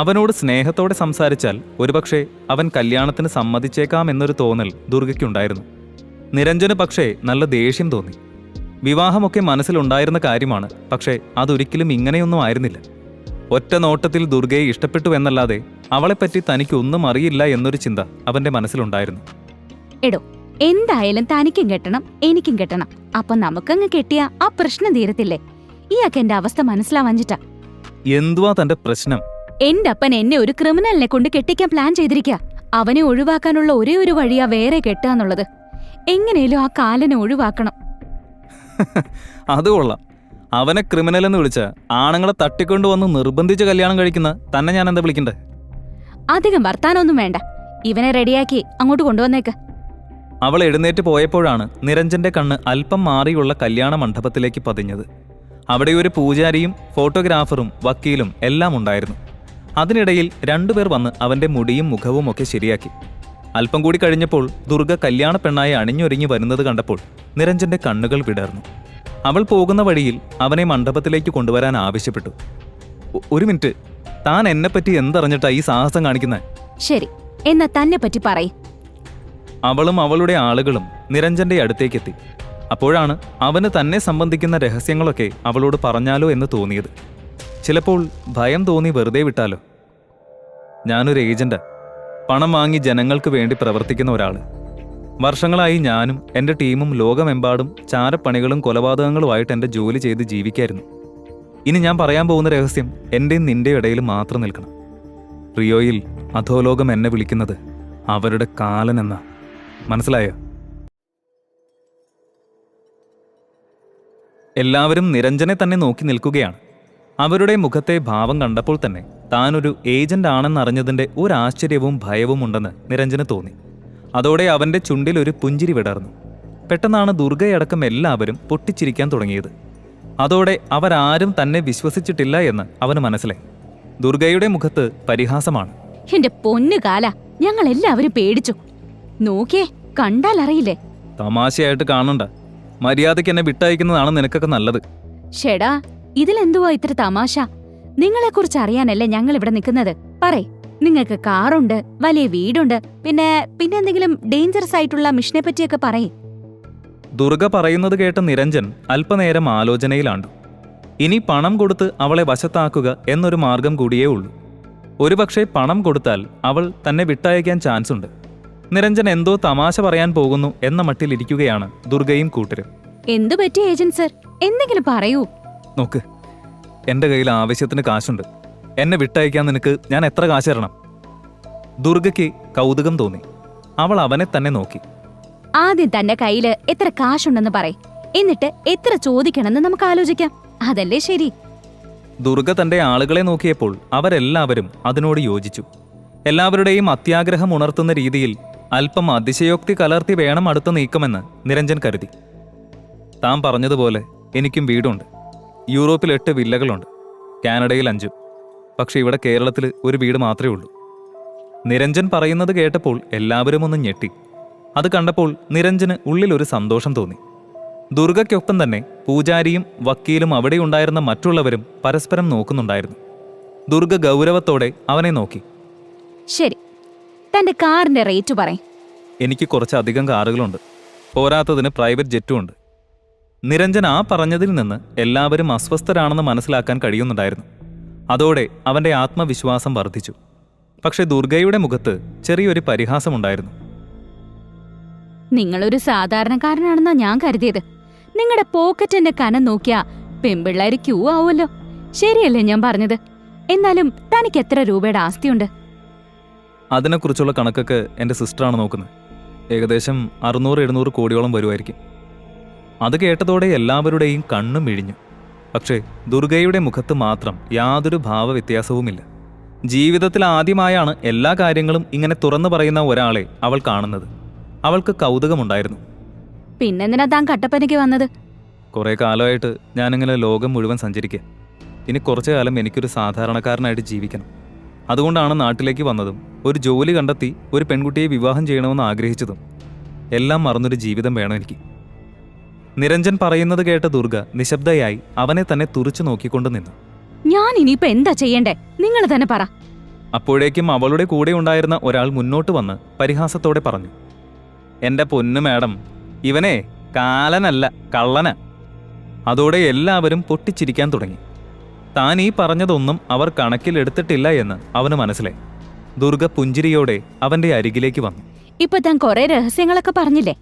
അവനോട് സ്നേഹത്തോടെ സംസാരിച്ചാൽ ഒരുപക്ഷെ അവൻ കല്യാണത്തിന് സമ്മതിച്ചേക്കാം എന്നൊരു തോന്നൽ ദുർഗയ്ക്കുണ്ടായിരുന്നു. നിരഞ്ജന് പക്ഷേ നല്ല ദേഷ്യം തോന്നി. വിവാഹമൊക്കെ മനസ്സിലുണ്ടായിരുന്ന കാര്യമാണ്, പക്ഷേ അതൊരിക്കലും ഇങ്ങനെയൊന്നും ആയിരുന്നില്ല. ഒറ്റ നോട്ടത്തിൽ ദുർഗയെ ഇഷ്ടപ്പെട്ടു എന്നല്ലാതെ അവളെപ്പറ്റി തനിക്കൊന്നും അറിയില്ല എന്നൊരു ചിന്ത അവന്റെ മനസ്സിലുണ്ടായിരുന്നു. എടോ, എന്തായാലും തനിക്കും കെട്ടണം എനിക്കും കെട്ടണം. അപ്പൊ നമുക്കങ്ങ് കെട്ടിയ ആ പ്രശ്നം തീരത്തില്ലേ? ഇയാൾക്ക് എന്റെ അവസ്ഥ മനസ്സിലാവാഞ്ഞിട്ടാ. എന്തുവാ തന്റെ പ്രശ്നം? എന്റെ അപ്പൻ എന്നെ ഒരു ക്രിമിനലിനെ കൊണ്ട് കെട്ടിക്കാൻ പ്ലാൻ ചെയ്തിരിക്കുക. അവനെ ഒഴിവാക്കാനുള്ള ഒരേ ഒരു വഴിയാ വേറെ കെട്ടാന്നുള്ളത്. എങ്ങനെയും ആ കാലനെ ഒഴിവാക്കണം. അത് കൊള്ളാം. അവനെ ക്രിമിനൽ എന്ന് വിളിച്ച ആണുങ്ങളെ തട്ടിക്കൊണ്ടുവന്ന് നിർബന്ധിച്ച് കല്യാണം കഴിക്കുന്ന തന്നെ ഞാൻ എന്താ വിളിക്കണ്ടേ? അധികം വർത്താനൊന്നും വേണ്ട. ഇവനെ റെഡിയാക്കി അങ്ങോട്ട് കൊണ്ടുവന്നേക്ക്. അവൾ എഴുന്നേറ്റ് പോയപ്പോഴാണ് നിരഞ്ജന്റെ കണ്ണ് അല്പം മാറിയുള്ള കല്യാണ മണ്ഡപത്തിലേക്ക് പതിഞ്ഞത്. അവിടെ ഒരു പൂജാരിയും ഫോട്ടോഗ്രാഫറും വക്കീലും എല്ലാം ഉണ്ടായിരുന്നു. അതിനിടയിൽ 2 പേർ വന്ന് അവന്റെ മുടിയും മുഖവും ഒക്കെ ശരിയാക്കി. അല്പം കൂടി കഴിഞ്ഞപ്പോൾ ദുർഗ കല്യാണ പെണ്ണായി അണിഞ്ഞൊരുങ്ങി വരുന്നത് കണ്ടപ്പോൾ നിരഞ്ജന്റെ കണ്ണുകൾ വിടർന്നു. അവൾ പോകുന്ന വഴിയിൽ അവനെ മണ്ഡപത്തിലേക്ക് കൊണ്ടുവരാൻ ആവശ്യപ്പെട്ടു. ഒരു മിനിറ്റ്, താൻ എന്നെപ്പറ്റി എന്തറിഞ്ഞിട്ടാ ഈ സാഹസം കാണിക്കുന്നത്? ശരി, എന്നാ തന്നെ പറ്റി പറയ്. അവളും അവളുടെ ആളുകളും നിരഞ്ജന്റെ അടുത്തേക്കെത്തി. അപ്പോഴാണ് അവന് തന്നെ സംബന്ധിക്കുന്ന രഹസ്യങ്ങളൊക്കെ അവളോട് പറഞ്ഞാലോ എന്ന് തോന്നിയത്. ചിലപ്പോൾ ഭയം തോന്നി വെറുതെ വിട്ടാലോ. ഞാനൊരു ഏജന്റാ, പണം വാങ്ങി ജനങ്ങൾക്ക് വേണ്ടി പ്രവർത്തിക്കുന്ന ഒരാള്. വർഷങ്ങളായി ഞാനും എൻ്റെ ടീമും ലോകമെമ്പാടും ചാരപ്പണികളും കൊലപാതകങ്ങളുമായിട്ട് എൻ്റെ ജോലി ചെയ്ത് ജീവിക്കായിരുന്നു. ഇനി ഞാൻ പറയാൻ പോകുന്ന രഹസ്യം എൻ്റെയും നിന്റെ ഇടയിൽ മാത്രം നിൽക്കണം. റിയോയിൽ അധോലോകം എന്നെ വിളിക്കുന്നത് അവരുടെ കാലനെന്നാ. മനസ്സിലായോ? എല്ലാവരും നിരഞ്ജനെ തന്നെ നോക്കി നിൽക്കുകയാണ്. അവരുടെ മുഖത്തെ ഭാവം കണ്ടപ്പോൾ തന്നെ താനൊരു ഏജന്റ് ആണെന്നറിഞ്ഞതിൻ്റെ ഒരാശ്ചര്യവും ഭയവും ഉണ്ടെന്ന് നിരഞ്ജന് തോന്നി. അതോടെ അവൻ്റെ ചുണ്ടിൽ ഒരു പുഞ്ചിരി വിടർന്നു. പെട്ടെന്നാണ് ദുർഗയടക്കം എല്ലാവരും പൊട്ടിച്ചിരിക്കാൻ തുടങ്ങിയത്. അതോടെ അവരാരും തന്നെ വിശ്വസിച്ചിട്ടില്ല എന്ന് അവന് മനസ്സിലായി. ദുർഗയുടെ മുഖത്ത് പരിഹാസമാണ്. എന്റെ പൊന്നു കാല, ഞങ്ങൾ എല്ലാവരും പേടിച്ചു. നോക്കിയേ, കണ്ടാൽ അറിയില്ലേ. തമാശയായിട്ട് കാണണ്ട. മര്യാദയ്ക്ക് എന്നെ വിട്ടയക്കുന്നതാണ് നിനക്കൊക്കെ നല്ലത്. ഷെടാ, ഇതിലെന്തുവാ ഇത്ര തമാശ? നിങ്ങളെക്കുറിച്ച് അറിയാനല്ലേ ഞങ്ങൾ ഇവിടെ നിൽക്കുന്നത്. പറയ്, നിങ്ങൾക്ക് കാറുണ്ട്, വലിയ വീടുണ്ട്, പിന്നെ എന്തെങ്കിലും ഡേഞ്ചറസ് ആയിട്ടുള്ള മിഷനെ പറ്റിയൊക്കെ പറയേ. ദുർഗ പറയുന്നത് കേട്ട നിരഞ്ജൻ അല്പനേരം ആലോചനയിലാണ്ടു. ഇനി പണം കൊടുത്ത് അവളെ വശത്താക്കുക എന്നൊരു മാർഗം കൂടിയേ ഉള്ളൂ. ഒരുപക്ഷെ പണം കൊടുത്താൽ അവൾ തന്നെ വിട്ടയക്കാൻ ചാൻസ് ഉണ്ട്. നിരഞ്ജൻ എന്തോ തമാശ പറയാൻ പോകുന്നു എന്ന മട്ടിലിരിക്കുകയാണ് ദുർഗയും കൂട്ടരും. എന്തു പറ്റി ഏജന്റ് സർ? എന്തെങ്കിലും പറയൂ. നോക്ക്, എന്റെ കയ്യിൽ ആവശ്യത്തിന് കാശുണ്ട്. എന്നെ വിട്ടയക്കാൻ നിനക്ക് ഞാൻ എത്ര കാശ് തരണം? ദുർഗയ്ക്ക് കൗതുകം തോന്നി. അവൾ അവനെ തന്നെ നോക്കി. ആദ്യം തന്റെ കയ്യില് എത്ര കാശുണ്ടെന്ന് പറയ്, എന്നിട്ട് എത്ര ചോദിക്കണമെന്ന് നമുക്ക് ആലോചിക്കാം. അതല്ലേ ശരി? ദുർഗ തന്റെ ആളുകളെ നോക്കിയപ്പോൾ അവരെല്ലാവരും അതിനോട് യോജിച്ചു. എല്ലാവരുടെയും അത്യാഗ്രഹം ഉണർത്തുന്ന രീതിയിൽ അല്പം അതിശയോക്തി കലർത്തി വേണം അടുത്ത നീക്കമെന്ന് നിരഞ്ജൻ കരുതി. താൻ പറഞ്ഞതുപോലെ എനിക്കും വീടുണ്ട്. യൂറോപ്പിൽ 8 വില്ലകളുണ്ട്, കാനഡയിൽ 5. പക്ഷെ ഇവിടെ കേരളത്തിൽ ഒരു വീട് മാത്രമേ ഉള്ളൂ. നിരഞ്ജൻ പറയുന്നത് കേട്ടപ്പോൾ എല്ലാവരും ഒന്ന് ഞെട്ടി. അത് കണ്ടപ്പോൾ നിരഞ്ജന് ഉള്ളിലൊരു സന്തോഷം തോന്നി. ദുർഗയ്ക്കൊപ്പം തന്നെ പൂജാരിയും വക്കീലും അവിടെയുണ്ടായിരുന്ന മറ്റുള്ളവരും പരസ്പരം നോക്കുന്നുണ്ടായിരുന്നു. ദുർഗ ഗൗരവത്തോടെ അവനെ നോക്കി. ശരി, തന്റെ കാറിന്റെ റേറ്റ് പറയും. എനിക്ക് കുറച്ചധികം കാറുകളുണ്ട്, പോരാത്തതിന് പ്രൈവറ്റ് ജെറ്റും ഉണ്ട്. നിരഞ്ജൻ ആ പറഞ്ഞതിൽ നിന്ന് എല്ലാവരും അസ്വസ്ഥരാണെന്ന് മനസ്സിലാക്കാൻ കഴിയുന്നുണ്ടായിരുന്നു. അതോടെ അവന്റെ ആത്മവിശ്വാസം വർദ്ധിച്ചു. പക്ഷെ ദുർഗയുടെ മുഖത്ത് ചെറിയൊരു പരിഹാസമുണ്ടായിരുന്നു. നിങ്ങളൊരു സാധാരണക്കാരനാണെന്നാ ഞാൻ കരുതിയത്. നിങ്ങളുടെ പോക്കറ്റിന്റെ കനം നോക്കിയാ പെമ്പിള്ളേര് ക്യൂ ആവുമല്ലോ. ശരിയല്ലേ ഞാൻ പറഞ്ഞത്? എന്നാലും തനിക്ക് എത്ര രൂപയുടെ ആസ്തിയുണ്ട്? അതിനെക്കുറിച്ചുള്ള കണക്കൊക്കെ എൻ്റെ സിസ്റ്ററാണ് നോക്കുന്നത്. ഏകദേശം 600-700 കോടിയോളം വരുമായിരിക്കും. അത് കേട്ടതോടെ എല്ലാവരുടെയും കണ്ണും മിഴിഞ്ഞു. പക്ഷേ ദുർഗയുടെ മുഖത്ത് മാത്രം യാതൊരു ഭാവവ്യത്യാസവുമില്ല. ജീവിതത്തിൽ ആദ്യമായാണ് എല്ലാ കാര്യങ്ങളും ഇങ്ങനെ തുറന്നു പറയുന്ന ഒരാളെ അവൾ കാണുന്നത്. അവൾക്ക് കൗതുകമുണ്ടായിരുന്നു. പിന്നെന്തിനാ താൻ കട്ടപ്പനയ്ക്ക് വന്നത്? കുറേ കാലമായിട്ട് ഞാനിങ്ങനെ ലോകം മുഴുവൻ സഞ്ചരിക്കുക. ഇനി കുറച്ചു കാലം എനിക്കൊരു സാധാരണക്കാരനായിട്ട് ജീവിക്കണം. അതുകൊണ്ടാണ് നാട്ടിലേക്ക് വന്നതും ഒരു ജോലി കണ്ടെത്തി ഒരു പെൺകുട്ടിയെ വിവാഹം ചെയ്യണമെന്ന് ആഗ്രഹിച്ചതും. എല്ലാം മറന്നൊരു ജീവിതം വേണം എനിക്ക്. നിരഞ്ജൻ പറയുന്നത് കേട്ട ദുർഗ നിശബ്ദയായി അവനെ തന്നെ തുറിച്ചു നോക്കിക്കൊണ്ട് നിന്നു. ഞാൻ ഇനിയിപ്പോ എന്താ ചെയ്യണ്ടേ? നിങ്ങൾ തന്നെ പറ. അപ്പോഴേക്കും അവളുടെ കൂടെ ഉണ്ടായിരുന്ന ഒരാൾ മുന്നോട്ട് വന്ന് പരിഹാസത്തോടെ പറഞ്ഞു, എന്റെ പൊന്നു മാഡം, ഇവനെ കാലനല്ല, കള്ളന. അതോടെ എല്ലാവരും പൊട്ടിച്ചിരിക്കാൻ തുടങ്ങി. താൻ ഈ പറഞ്ഞതൊന്നും അവർ കണക്കിലെടുത്തിട്ടില്ല എന്ന് അവന് മനസ്സിലായി. ദുർഗ പുഞ്ചിരിയോടെ അവന്റെ അരികിലേക്ക് വന്നു. ഇപ്പൊ താൻ കുറെ രഹസ്യങ്ങളൊക്കെ പറഞ്ഞില്ലേ,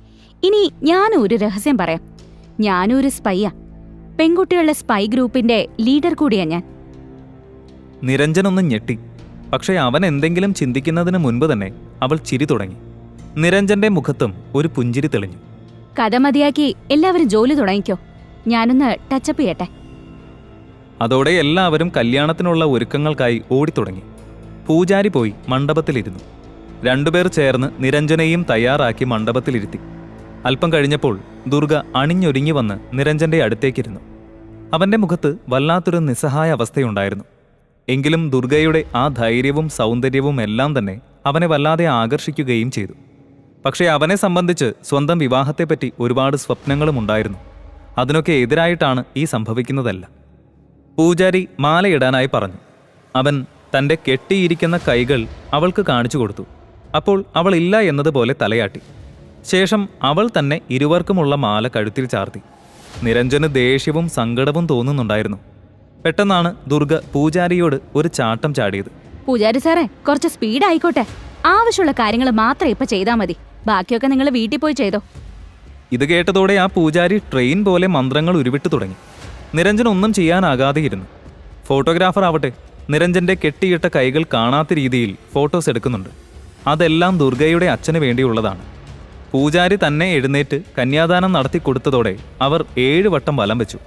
ഇനി ഞാനും ഒരു രഹസ്യം പറയാം. ഞാനും ഒരു സ്പൈയാ. പെൺകുട്ടികളുടെ സ്പൈ ഗ്രൂപ്പിന്റെ ലീഡർ കൂടിയാ ഞാൻ. നിരഞ്ജനൊന്നും ഞെട്ടി. പക്ഷേ അവൻ എന്തെങ്കിലും ചിന്തിക്കുന്നതിന് മുൻപ് തന്നെ അവൾ ചിരി തുടങ്ങി. നിരഞ്ജന്റെ മുഖത്തും ഒരു പുഞ്ചിരി തെളിഞ്ഞു. കഥ മതിയാക്കി എല്ലാവരും ജോലി തുടങ്ങിക്കോ. ഞാനൊന്ന് ടച്ചപ്പ് ചെയ്യട്ടെ. അതോടെ എല്ലാവരും കല്യാണത്തിനുള്ള ഒരുക്കങ്ങൾക്കായി ഓടിത്തുടങ്ങി. പൂജാരി പോയി മണ്ഡപത്തിലിരുന്നു. 2 പേർ ചേർന്ന് നിരഞ്ജനെയും തയ്യാറാക്കി മണ്ഡപത്തിലിരുത്തി. അല്പം കഴിഞ്ഞപ്പോൾ ദുർഗ അണിഞ്ഞൊരുങ്ങി വന്ന് നിരഞ്ജന്റെ അടുത്തേക്കിരുന്നു. അവന്റെ മുഖത്ത് വല്ലാത്തൊരു നിസ്സഹായ അവസ്ഥയുണ്ടായിരുന്നു. എങ്കിലും ദുർഗയുടെ ആ ധൈര്യവും സൗന്ദര്യവും എല്ലാം തന്നെ അവനെ വല്ലാതെ ആകർഷിക്കുകയും ചെയ്തു. പക്ഷേ അവനെ സംബന്ധിച്ച് സ്വന്തം വിവാഹത്തെപ്പറ്റി ഒരുപാട് സ്വപ്നങ്ങളും ഉണ്ടായിരുന്നു. അതിനൊക്കെ എതിരായിട്ടാണ് ഈ സംഭവിക്കുന്നതല്ല. പൂജാരി മാലയിടാനായി പറഞ്ഞു. അവൻ തൻ്റെ കെട്ടിയിരിക്കുന്ന കൈകൾ അവൾക്ക് കാണിച്ചു കൊടുത്തു. അപ്പോൾ അവൾ ഇല്ല എന്നതുപോലെ തലയാട്ടി. ശേഷം അവൾ തന്നെ ഇരുവർക്കുമുള്ള മാല കഴുത്തിൽ ചാർത്തി. നിരഞ്ജന് ദേഷ്യവും സങ്കടവും തോന്നുന്നുണ്ടായിരുന്നു. പെട്ടെന്നാണ് ദുർഗ പൂജാരിയോട് ഒരു ചാട്ടം ചാടിയത്. പൂജാരി സാറേ, കുറച്ച് സ്പീഡ് ആയിക്കോട്ടെ. ആവശ്യമുള്ള കാര്യങ്ങൾ മാത്രം ഇപ്പൊ ചെയ്താൽ മതി. ബാക്കിയൊക്കെ നിങ്ങൾ വീട്ടിൽ പോയി ചെയ്തോ. ഇത് കേട്ടതോടെ ആ പൂജാരി ട്രെയിൻ പോലെ മന്ത്രങ്ങൾ ഉരുവിട്ടു തുടങ്ങി. നിരഞ്ജൻ ഒന്നും ചെയ്യാനാകാതെയിരുന്നു. ഫോട്ടോഗ്രാഫർ ആവട്ടെ നിരഞ്ജന്റെ കെട്ടിയിട്ട കൈകൾ കാണാത്ത രീതിയിൽ ഫോട്ടോസ് എടുക്കുന്നുണ്ട്. അതെല്ലാം ദുർഗയുടെ അച്ഛന് വേണ്ടിയുള്ളതാണ്. പൂജാരി തന്നെ എഴുന്നേറ്റ് കന്യാദാനം നടത്തിക്കൊടുത്തതോടെ അവർ 7 വട്ടം വലം വെച്ചു.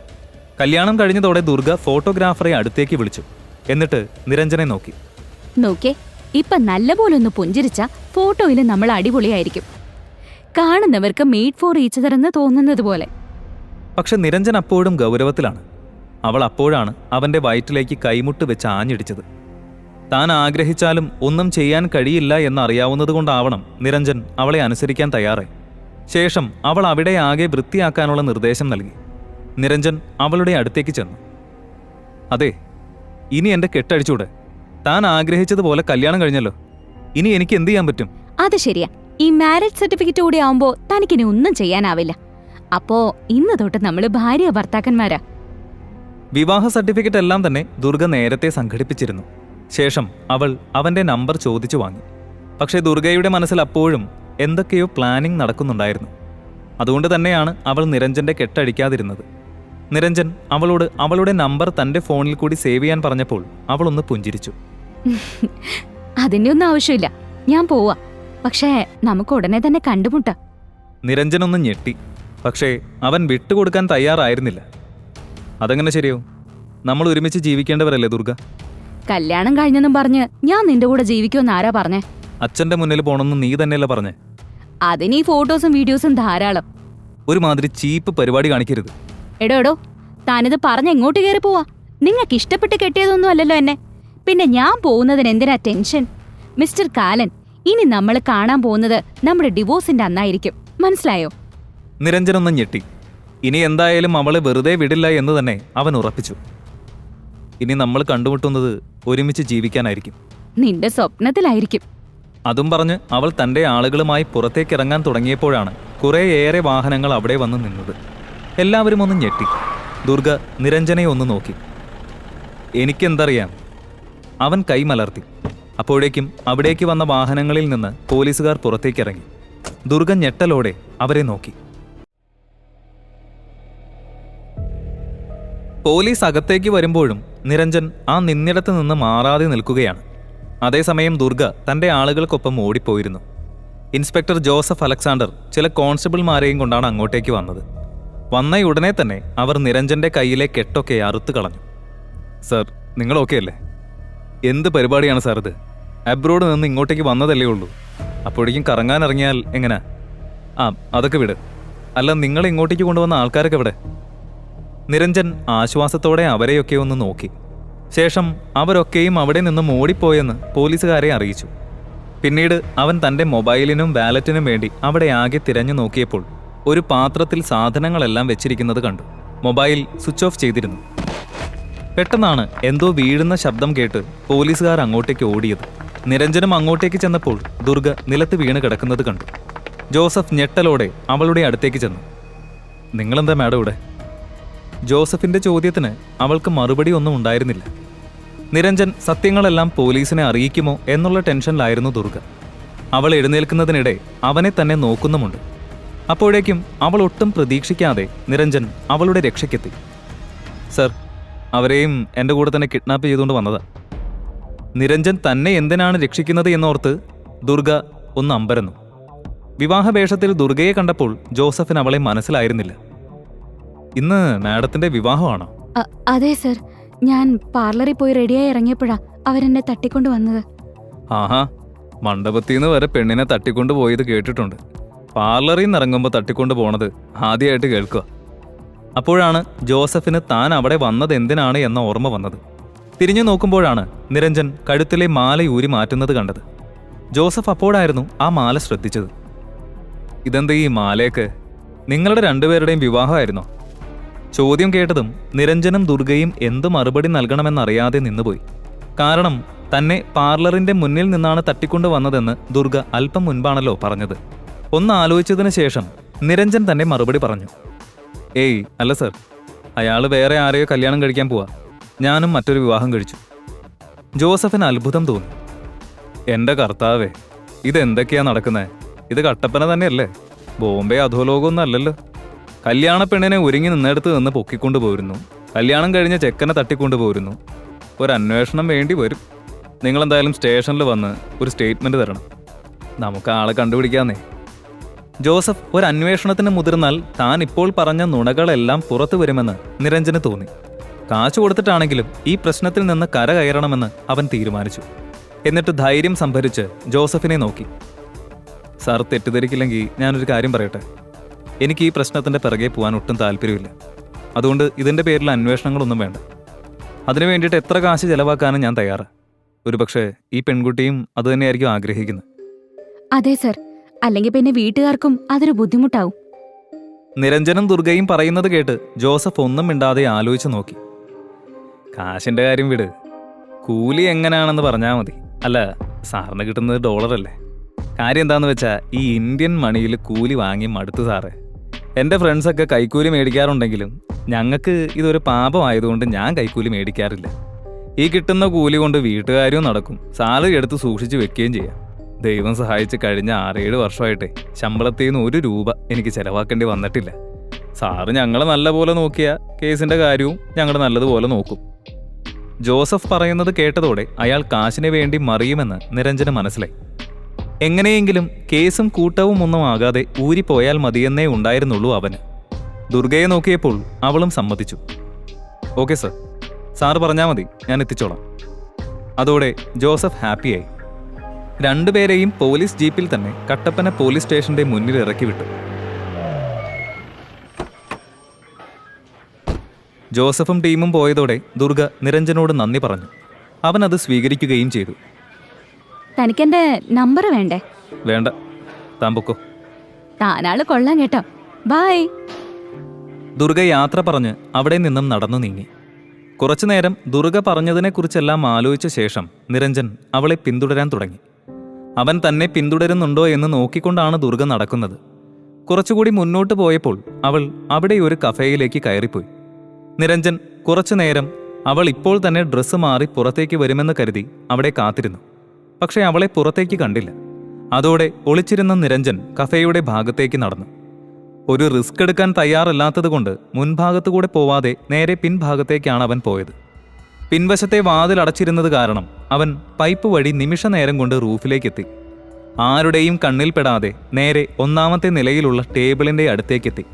കല്യാണം കഴിഞ്ഞതോടെ ദുർഗ ഫോട്ടോഗ്രാഫറെ അടുത്തേക്ക് വിളിച്ചു. എന്നിട്ട് നിരഞ്ജനെ നോക്കി. നോക്കേ, ഇപ്പൊ നല്ലപോലെ ഒന്ന് പുഞ്ചിരിച്ച ഫോട്ടോയിൽ നമ്മൾ അടിപൊളിയായിരിക്കും. കാണുന്നവർക്ക് മെയ്ഡ് ഫോർ ഈച്ച് അതർ എന്ന് തോന്നുന്നത് പോലെ. പക്ഷെ നിരഞ്ജൻ അപ്പോഴും ഗൗരവത്തിലാണ്. അവൾ അപ്പോഴാണ് അവന്റെ വയറ്റിലേക്ക് കൈമുട്ട് വെച്ച് ആഞ്ഞിടിച്ചത്. താൻ ആഗ്രഹിച്ചാലും ഒന്നും ചെയ്യാൻ കഴിയില്ല എന്നറിയാവുന്നതുകൊണ്ടാവണം നിരഞ്ജൻ അവളെ അനുസരിക്കാൻ തയ്യാറായി. ശേഷം അവൾ അവിടെ ആകെ വൃത്തിയാക്കാനുള്ള നിർദ്ദേശം നൽകി. നിരഞ്ജൻ അവളുടെ അടുത്തേക്ക് ചെന്നു. അതെ, ഇനി എൻ്റെ കെട്ടഴിച്ചൂടെ? താൻ ആഗ്രഹിച്ചതുപോലെ കല്യാണം കഴിഞ്ഞല്ലോ. ഇനി എനിക്ക് എന്ത് ചെയ്യാൻ പറ്റും? അത് ശരിയാ. ഈ മാരേജ് സർട്ടിഫിക്കറ്റ് കൂടി ആവുമ്പോ തനിക്കിനി ഒന്നും ചെയ്യാനാവില്ല. അപ്പോ ഇന്ന് തൊട്ട് നമ്മള് ഭാര്യ ഭർത്താക്കന്മാരാ. വിവാഹ സർട്ടിഫിക്കറ്റ് എല്ലാം തന്നെ ദുർഗ നേരത്തെ സംഘടിപ്പിച്ചിരുന്നു. ശേഷം അവൾ അവന്റെ നമ്പർ ചോദിച്ചു വാങ്ങി. പക്ഷേ ദുർഗയുടെ മനസ്സിൽ അപ്പോഴും എന്തൊക്കെയോ പ്ലാനിംഗ് നടക്കുന്നുണ്ടായിരുന്നു. അതുകൊണ്ട് തന്നെയാണ് അവൾ നിരഞ്ജന്റെ കെട്ടഴിക്കാതിരുന്നത്. നിരഞ്ജൻ അവളോട് അവളുടെ നമ്പർ തന്റെ ഫോണിൽ കൂടി സേവ് ചെയ്യാൻ പറഞ്ഞപ്പോൾ അവളൊന്ന് പുഞ്ചിരിച്ചു. അതിന്റെ ഒന്നും ആവശ്യമില്ല, ഞാൻ പോവാ. പക്ഷേ നമുക്ക് ഉടനെ തന്നെ കണ്ടുമുട്ടാം. നിരഞ്ജനൊന്ന് ഞെട്ടി. പക്ഷേ അവൻ വിട്ടുകൊടുക്കാൻ തയ്യാറായിരുന്നില്ല. അതെങ്ങനെ ശരിയാവും? നമ്മൾ ഒരുമിച്ച് ജീവിക്കേണ്ടവരല്ലേ ദുർഗ? കല്യാണം കഴിഞ്ഞെന്നും പറഞ്ഞ് ഞാൻ നിന്റെ കൂടെ ജീവിക്കുമെന്ന് ആരാ പറഞ്ഞേ? അച്ഛന്റെ മുന്നിൽ പോണെന്ന് നീ തന്നെയല്ല പറഞ്ഞേ. അതിന് ഈ ഫോട്ടോസും വീഡിയോസും ധാരാളം. ഒരുമാതിരി ചീപ്പ് പരിപാടി കാണിക്കരുത്. എടോ താനിത് പറഞ്ഞ് എങ്ങോട്ട് കയറി പോവാ? നിങ്ങൾക്ക് ഇഷ്ടപ്പെട്ട് കെട്ടിയതൊന്നും അല്ലല്ലോ എന്നെ. പിന്നെ ഞാൻ പോകുന്നതിന് എന്തിനാ ടെൻഷൻ? മിസ്റ്റർ കാലൻ, ഇനി നമ്മൾ കാണാൻ പോകുന്നത് നമ്മുടെ ഡിവോഴ്സിന്റെ അന്നായിരിക്കും. മനസ്സിലായോ? നിരഞ്ജനൊന്ന് ഞെട്ടി. ഇനി എന്തായാലും അവളെ വെറുതെ വിടില്ല എന്ന് തന്നെ അവൻ ഉറപ്പിച്ചു. ഇനി നമ്മൾ കണ്ടുമുട്ടുന്നത് ഒരുമിച്ച് ജീവിക്കാനായിരിക്കും. നിന്റെ സ്വപ്നത്തിലായിരിക്കും. അതും പറഞ്ഞ് അവൾ തൻ്റെ ആളുകളുമായി പുറത്തേക്കിറങ്ങാൻ തുടങ്ങിയപ്പോഴാണ് കുറേയേറെ വാഹനങ്ങൾ അവിടെ വന്ന് നിന്നത്. എല്ലാവരും ഒന്ന് ഞെട്ടി. ദുർഗ നിരഞ്ജനെ ഒന്ന് നോക്കി. എനിക്കെന്തറിയാം? അവൻ കൈമലർത്തി. അപ്പോഴേക്കും അവിടേക്ക് വന്ന വാഹനങ്ങളിൽ നിന്ന് പോലീസുകാർ പുറത്തേക്കിറങ്ങി. ദുർഗ ഞെട്ടലോടെ അവരെ നോക്കി. പോലീസ് അകത്തേക്ക് വരുമ്പോഴും നിരഞ്ജൻ ആ നിന്നിടത്ത് നിന്ന് മാറാതെ നിൽക്കുകയാണ്. അതേസമയം ദുർഗ തൻ്റെ ആളുകൾക്കൊപ്പം ഓടിപ്പോയിരുന്നു. ഇൻസ്പെക്ടർ ജോസഫ് അലക്സാണ്ടർ ചില കോൺസ്റ്റബിൾമാരെയും കൊണ്ടാണ് അങ്ങോട്ടേക്ക് വന്നത്. വന്നയുടനെ തന്നെ അവർ നിരഞ്ജന്റെ കയ്യിലെ കെട്ടൊക്കെ അറുത്തു കളഞ്ഞു. സർ, നിങ്ങൾ ഓക്കെ അല്ലേ? എന്ത് പരിപാടിയാണ് സാർ ഇത്? അബ്രോഡ് നിന്ന് ഇങ്ങോട്ടേക്ക് വന്നതല്ലേ ഉള്ളൂ. അപ്പോഴേക്കും കറങ്ങാനിറങ്ങിയാൽ എങ്ങനാ? അതൊക്കെ വിട്. അല്ല, നിങ്ങൾ ഇങ്ങോട്ടേക്ക് കൊണ്ടുവന്ന ആൾക്കാരൊക്കെ എവിടെ? നിരഞ്ജൻ ആശ്വാസത്തോടെ അവരെയൊക്കെ ഒന്ന് നോക്കി. ശേഷം അവരൊക്കെയും അവിടെ നിന്നും ഓടിപ്പോയെന്ന് പോലീസുകാരെ അറിയിച്ചു. പിന്നീട് അവൻ തൻ്റെ മൊബൈലിനും വാലറ്റിനും വേണ്ടി അവിടെ ആകെ തിരഞ്ഞു നോക്കിയപ്പോൾ ഒരു പാത്രത്തിൽ സാധനങ്ങളെല്ലാം വെച്ചിരിക്കുന്നത് കണ്ടു. മൊബൈൽ സ്വിച്ച് ഓഫ് ചെയ്തിരുന്നു. പെട്ടെന്നാണ് എന്തോ വീഴുന്ന ശബ്ദം കേട്ട് പോലീസുകാർ അങ്ങോട്ടേക്ക് ഓടിയത്. നിരഞ്ജനും അങ്ങോട്ടേക്ക് ചെന്നപ്പോൾ ദുർഗ നിലത്ത് വീണ് കിടക്കുന്നത് കണ്ടു. ജോസഫ് ഞെട്ടലോടെ അവളുടെ അടുത്തേക്ക് ചെന്നു. നിങ്ങളെന്താ മാഡം ഇവിടെ? ജോസഫിന്റെ ചോദ്യത്തിന് അവൾക്ക് മറുപടി ഒന്നും ഉണ്ടായിരുന്നില്ല. നിരഞ്ജൻ സത്യങ്ങളെല്ലാം പോലീസിനെ അറിയിക്കുമോ എന്നുള്ള ടെൻഷനിലായിരുന്നു ദുർഗ. അവൾ എഴുന്നേൽക്കുന്നതിനിടെ അവനെ തന്നെ നോക്കുന്നുമുണ്ട്. അപ്പോഴേക്കും അവൾ ഒട്ടും പ്രതീക്ഷിക്കാതെ നിരഞ്ജൻ അവളുടെ രക്ഷയ്ക്കെത്തി. സർ, അവരെയും എൻ്റെ കൂടെ തന്നെ കിഡ്നാപ്പ് ചെയ്തുകൊണ്ട് വന്നതാ. നിരഞ്ജൻ തന്നെ എന്തിനാണ് രക്ഷിക്കുന്നത് എന്നോർത്ത് ദുർഗ ഒന്ന് അമ്പരന്നു. വിവാഹവേഷത്തിൽ ദുർഗയെ കണ്ടപ്പോൾ ജോസഫിന് അവളെ മനസ്സിലായിരുന്നില്ല. ഇന്ന് മാഡത്തിന്റെ വിവാഹമാണോ? അതെ സർ, ഞാൻ പാർലറിൽ പോയി റെഡിയായി ഇറങ്ങിയപ്പോഴാ അവരെന്നെ തട്ടിക്കൊണ്ടു വന്നത്. ആഹാ, മണ്ഡപത്തിന്ന് വരെ പെണ്ണിനെ തട്ടിക്കൊണ്ടു പോയത് കേട്ടിട്ടുണ്ട്. പാർലറിൽ നിന്ന് ഇറങ്ങുമ്പോൾ തട്ടിക്കൊണ്ടു പോണത് ആദ്യമായിട്ട് കേൾക്കുക. അപ്പോഴാണ് ജോസഫിന് താൻ അവിടെ വന്നത് എന്തിനാണ് എന്ന ഓർമ്മ വന്നത്. തിരിഞ്ഞു നോക്കുമ്പോഴാണ് നിരഞ്ജൻ കഴുത്തിലെ മാല ഊരി മാറ്റുന്നത് കണ്ടത്. ജോസഫ് അപ്പോഴായിരുന്നു ആ മാല ശ്രദ്ധിച്ചത്. ഇതെന്താ ഈ മാലയൊക്കെ? നിങ്ങളുടെ രണ്ടുപേരുടെയും വിവാഹമായിരുന്നോ? ചോദ്യം കേട്ടതും നിരഞ്ജനും ദുർഗയും എന്തു മറുപടി നൽകണമെന്നറിയാതെ നിന്നുപോയി. കാരണം തന്നെ പാർലറിന്റെ മുന്നിൽ നിന്നാണ് തട്ടിക്കൊണ്ടു വന്നതെന്ന് ദുർഗ അല്പം മുൻപാണല്ലോ പറഞ്ഞത്. ഒന്ന് ആലോചിച്ചതിന് ശേഷം നിരഞ്ജൻ തന്നെ മറുപടി പറഞ്ഞു. ഏയ് അല്ല സർ, അയാൾ വേറെ ആരെയോ കല്യാണം കഴിക്കാൻ പോവാ. ഞാനും മറ്റൊരു വിവാഹം കഴിച്ചു. ജോസഫിന് അത്ഭുതം തോന്നി. എൻ്റെ കർത്താവേ, ഇതെന്തൊക്കെയാ നടക്കുന്നത്? ഇത് കട്ടപ്പന തന്നെയല്ലേ? ബോംബെ അധോലോകമൊന്നും അല്ലല്ലോ. കല്യാണ പെണ്ണിനെ ഒരുങ്ങി നിന്നെടുത്ത് നിന്ന് പൊക്കിക്കൊണ്ടു പോരുന്നു. കല്യാണം കഴിഞ്ഞ ചെക്കനെ തട്ടിക്കൊണ്ടു പോരുന്നു. ഒരു അന്വേഷണം വേണ്ടി വരും. നിങ്ങളെന്തായാലും സ്റ്റേഷനിൽ വന്ന് ഒരു സ്റ്റേറ്റ്മെൻറ്റ് തരണം. നമുക്ക് ആളെ കണ്ടുപിടിക്കാന്നേ. ജോസഫ് ഒരു അന്വേഷണത്തിന് മുതിർന്നാൽ താൻ ഇപ്പോൾ പറഞ്ഞ നുണകളെല്ലാം പുറത്തു വരുമെന്ന് നിരഞ്ജന് തോന്നി. കാശ് കൊടുത്തിട്ടാണെങ്കിലും ഈ പ്രശ്നത്തിൽ നിന്ന് കരകയറണമെന്ന് അവൻ തീരുമാനിച്ചു. എന്നിട്ട് ധൈര്യം സംഭരിച്ച് ജോസഫിനെ നോക്കി. സാർ തെറ്റിദ്ധരിക്കില്ലെങ്കിൽ ഞാനൊരു കാര്യം പറയട്ടെ. എനിക്ക് ഈ പ്രശ്നത്തിൻ്റെ പിറകെ പോകാൻ ഒട്ടും താല്പര്യമില്ല. അതുകൊണ്ട് ഇതിൻ്റെ പേരിൽ അന്വേഷണങ്ങളൊന്നും വേണ്ട. അതിനു വേണ്ടിയിട്ട് എത്ര കാശ് ചെലവാക്കാനും ഞാൻ തയ്യാറാണ്. ഒരുപക്ഷെ ഈ പെൺകുട്ടിയും അതുതന്നെയായിരിക്കും ആഗ്രഹിക്കുന്നത്. അതെ സർ, അല്ലെങ്കിൽ പിന്നെ വീട്ടുകാർക്കും അതൊരു ബുദ്ധിമുട്ടാവും. നിരഞ്ജനും ദുർഗയും പറയുന്നത് കേട്ട് ജോസഫ് ഒന്നും മിണ്ടാതെ ആലോചിച്ച് നോക്കി. കാശിന്റെ കാര്യം വിട്, കൂലി എങ്ങനെയാണെന്ന് പറഞ്ഞാൽ മതി. അല്ല, സാറിന് കിട്ടുന്നത് ഡോളറല്ലേ. കാര്യം എന്താന്ന് വെച്ചാൽ ഈ ഇന്ത്യൻ മണിയിൽ കൂലി വാങ്ങി മടുത്തു സാറേ. എൻ്റെ ഫ്രണ്ട്സൊക്കെ കൈക്കൂലി മേടിക്കാറുണ്ടെങ്കിലും ഞങ്ങൾക്ക് ഇതൊരു പാപമായതുകൊണ്ട് ഞാൻ കൈക്കൂലി മേടിക്കാറില്ല. ഈ കിട്ടുന്ന കൂലി കൊണ്ട് വീട്ടുകാര്യവും നടക്കും, സാലറി എടുത്ത് സൂക്ഷിച്ച് വെക്കുകയും ചെയ്യാം. ദൈവം സഹായിച്ച് കഴിഞ്ഞ 6-7 വർഷമായിട്ടേ ശമ്പളത്തിൽ നിന്ന് 1 രൂപ എനിക്ക് ചെലവാക്കേണ്ടി വന്നിട്ടില്ല. സാറ് ഞങ്ങളെ നല്ലപോലെ നോക്കിയാൽ കേസിൻ്റെ കാര്യവും ഞങ്ങൾ നല്ലതുപോലെ നോക്കും. ജോസഫ് പറയുന്നത് കേട്ടതോടെ അയാൾ കാശിന് വേണ്ടി മറിയുമെന്ന് നിരഞ്ജന് മനസ്സിലായി. എങ്ങനെയെങ്കിലും കേസും കൂട്ടവും ഒന്നും ആകാതെ ഊരിപ്പോയാൽ മതിയെന്നേ ഉണ്ടായിരുന്നുള്ളൂ അവന്. ദുർഗയെ നോക്കിയപ്പോൾ അവളും സമ്മതിച്ചു. ഓക്കെ സർ, സാറ് പറഞ്ഞാൽ മതി, ഞാൻ എത്തിച്ചോളാം. അതോടെ ജോസഫ് ഹാപ്പിയായി. രണ്ടുപേരെയും പോലീസ് ജീപ്പിൽ തന്നെ കട്ടപ്പന പോലീസ് സ്റ്റേഷന്റെ മുന്നിൽ ഇറക്കി വിട്ടു. ജോസഫും ടീമും പോയതോടെ ദുർഗ നിരഞ്ജനോട് നന്ദി പറഞ്ഞു. അവൻ അത് സ്വീകരിക്കുകയും ചെയ്തു. തനിക്കെന്റെ നമ്പർ വേണ്ടേ? വേണ്ട, താൻ പൊക്കോ. താനാള് കൊള്ളാം കേട്ടോ. ബൈ. ദുർഗ യാത്ര പറഞ്ഞ് അവിടെ നിന്നും നടന്നു നീങ്ങി. കുറച്ചുനേരം ദുർഗ പറഞ്ഞതിനെക്കുറിച്ചെല്ലാം ആലോചിച്ച ശേഷം നിരഞ്ജൻ അവളെ പിന്തുടരാൻ തുടങ്ങി. അവൻ തന്നെ പിന്തുടരുന്നുണ്ടോ എന്ന് നോക്കിക്കൊണ്ടാണ് ദുർഗ നടക്കുന്നത്. കുറച്ചുകൂടി മുന്നോട്ട് പോയപ്പോൾ അവൾ അവിടെ ഒരു കഫേയിലേക്ക് കയറിപ്പോയി. നിരഞ്ജൻ കുറച്ചുനേരം അവൾ ഇപ്പോൾ തന്നെ ഡ്രസ്സ് മാറി പുറത്തേക്ക് വരുമെന്ന് കരുതി അവിടെ കാത്തിരുന്നു. പക്ഷേ അവളെ പുറത്തേക്ക് കണ്ടില്ല. അതോടെ ഒളിച്ചിരുന്ന നിരഞ്ജൻ കഫേയുടെ ഭാഗത്തേക്ക് നടന്നു. ഒരു റിസ്ക് എടുക്കാൻ തയ്യാറല്ലാത്തതുകൊണ്ട് മുൻഭാഗത്തുകൂടെ പോവാതെ നേരെ പിൻഭാഗത്തേക്കാണ് അവൻ പോയത്. പിൻവശത്തെ വാതിൽ അടച്ചിരുന്നത് കാരണം അവൻ പൈപ്പ് വഴി നിമിഷ നേരം കൊണ്ട് റൂഫിലേക്കെത്തി. ആരുടെയും കണ്ണിൽപ്പെടാതെ നേരെ 1ാമത്തെ നിലയിലുള്ള ടേബിളിന്റെ അടുത്തേക്കെത്തി.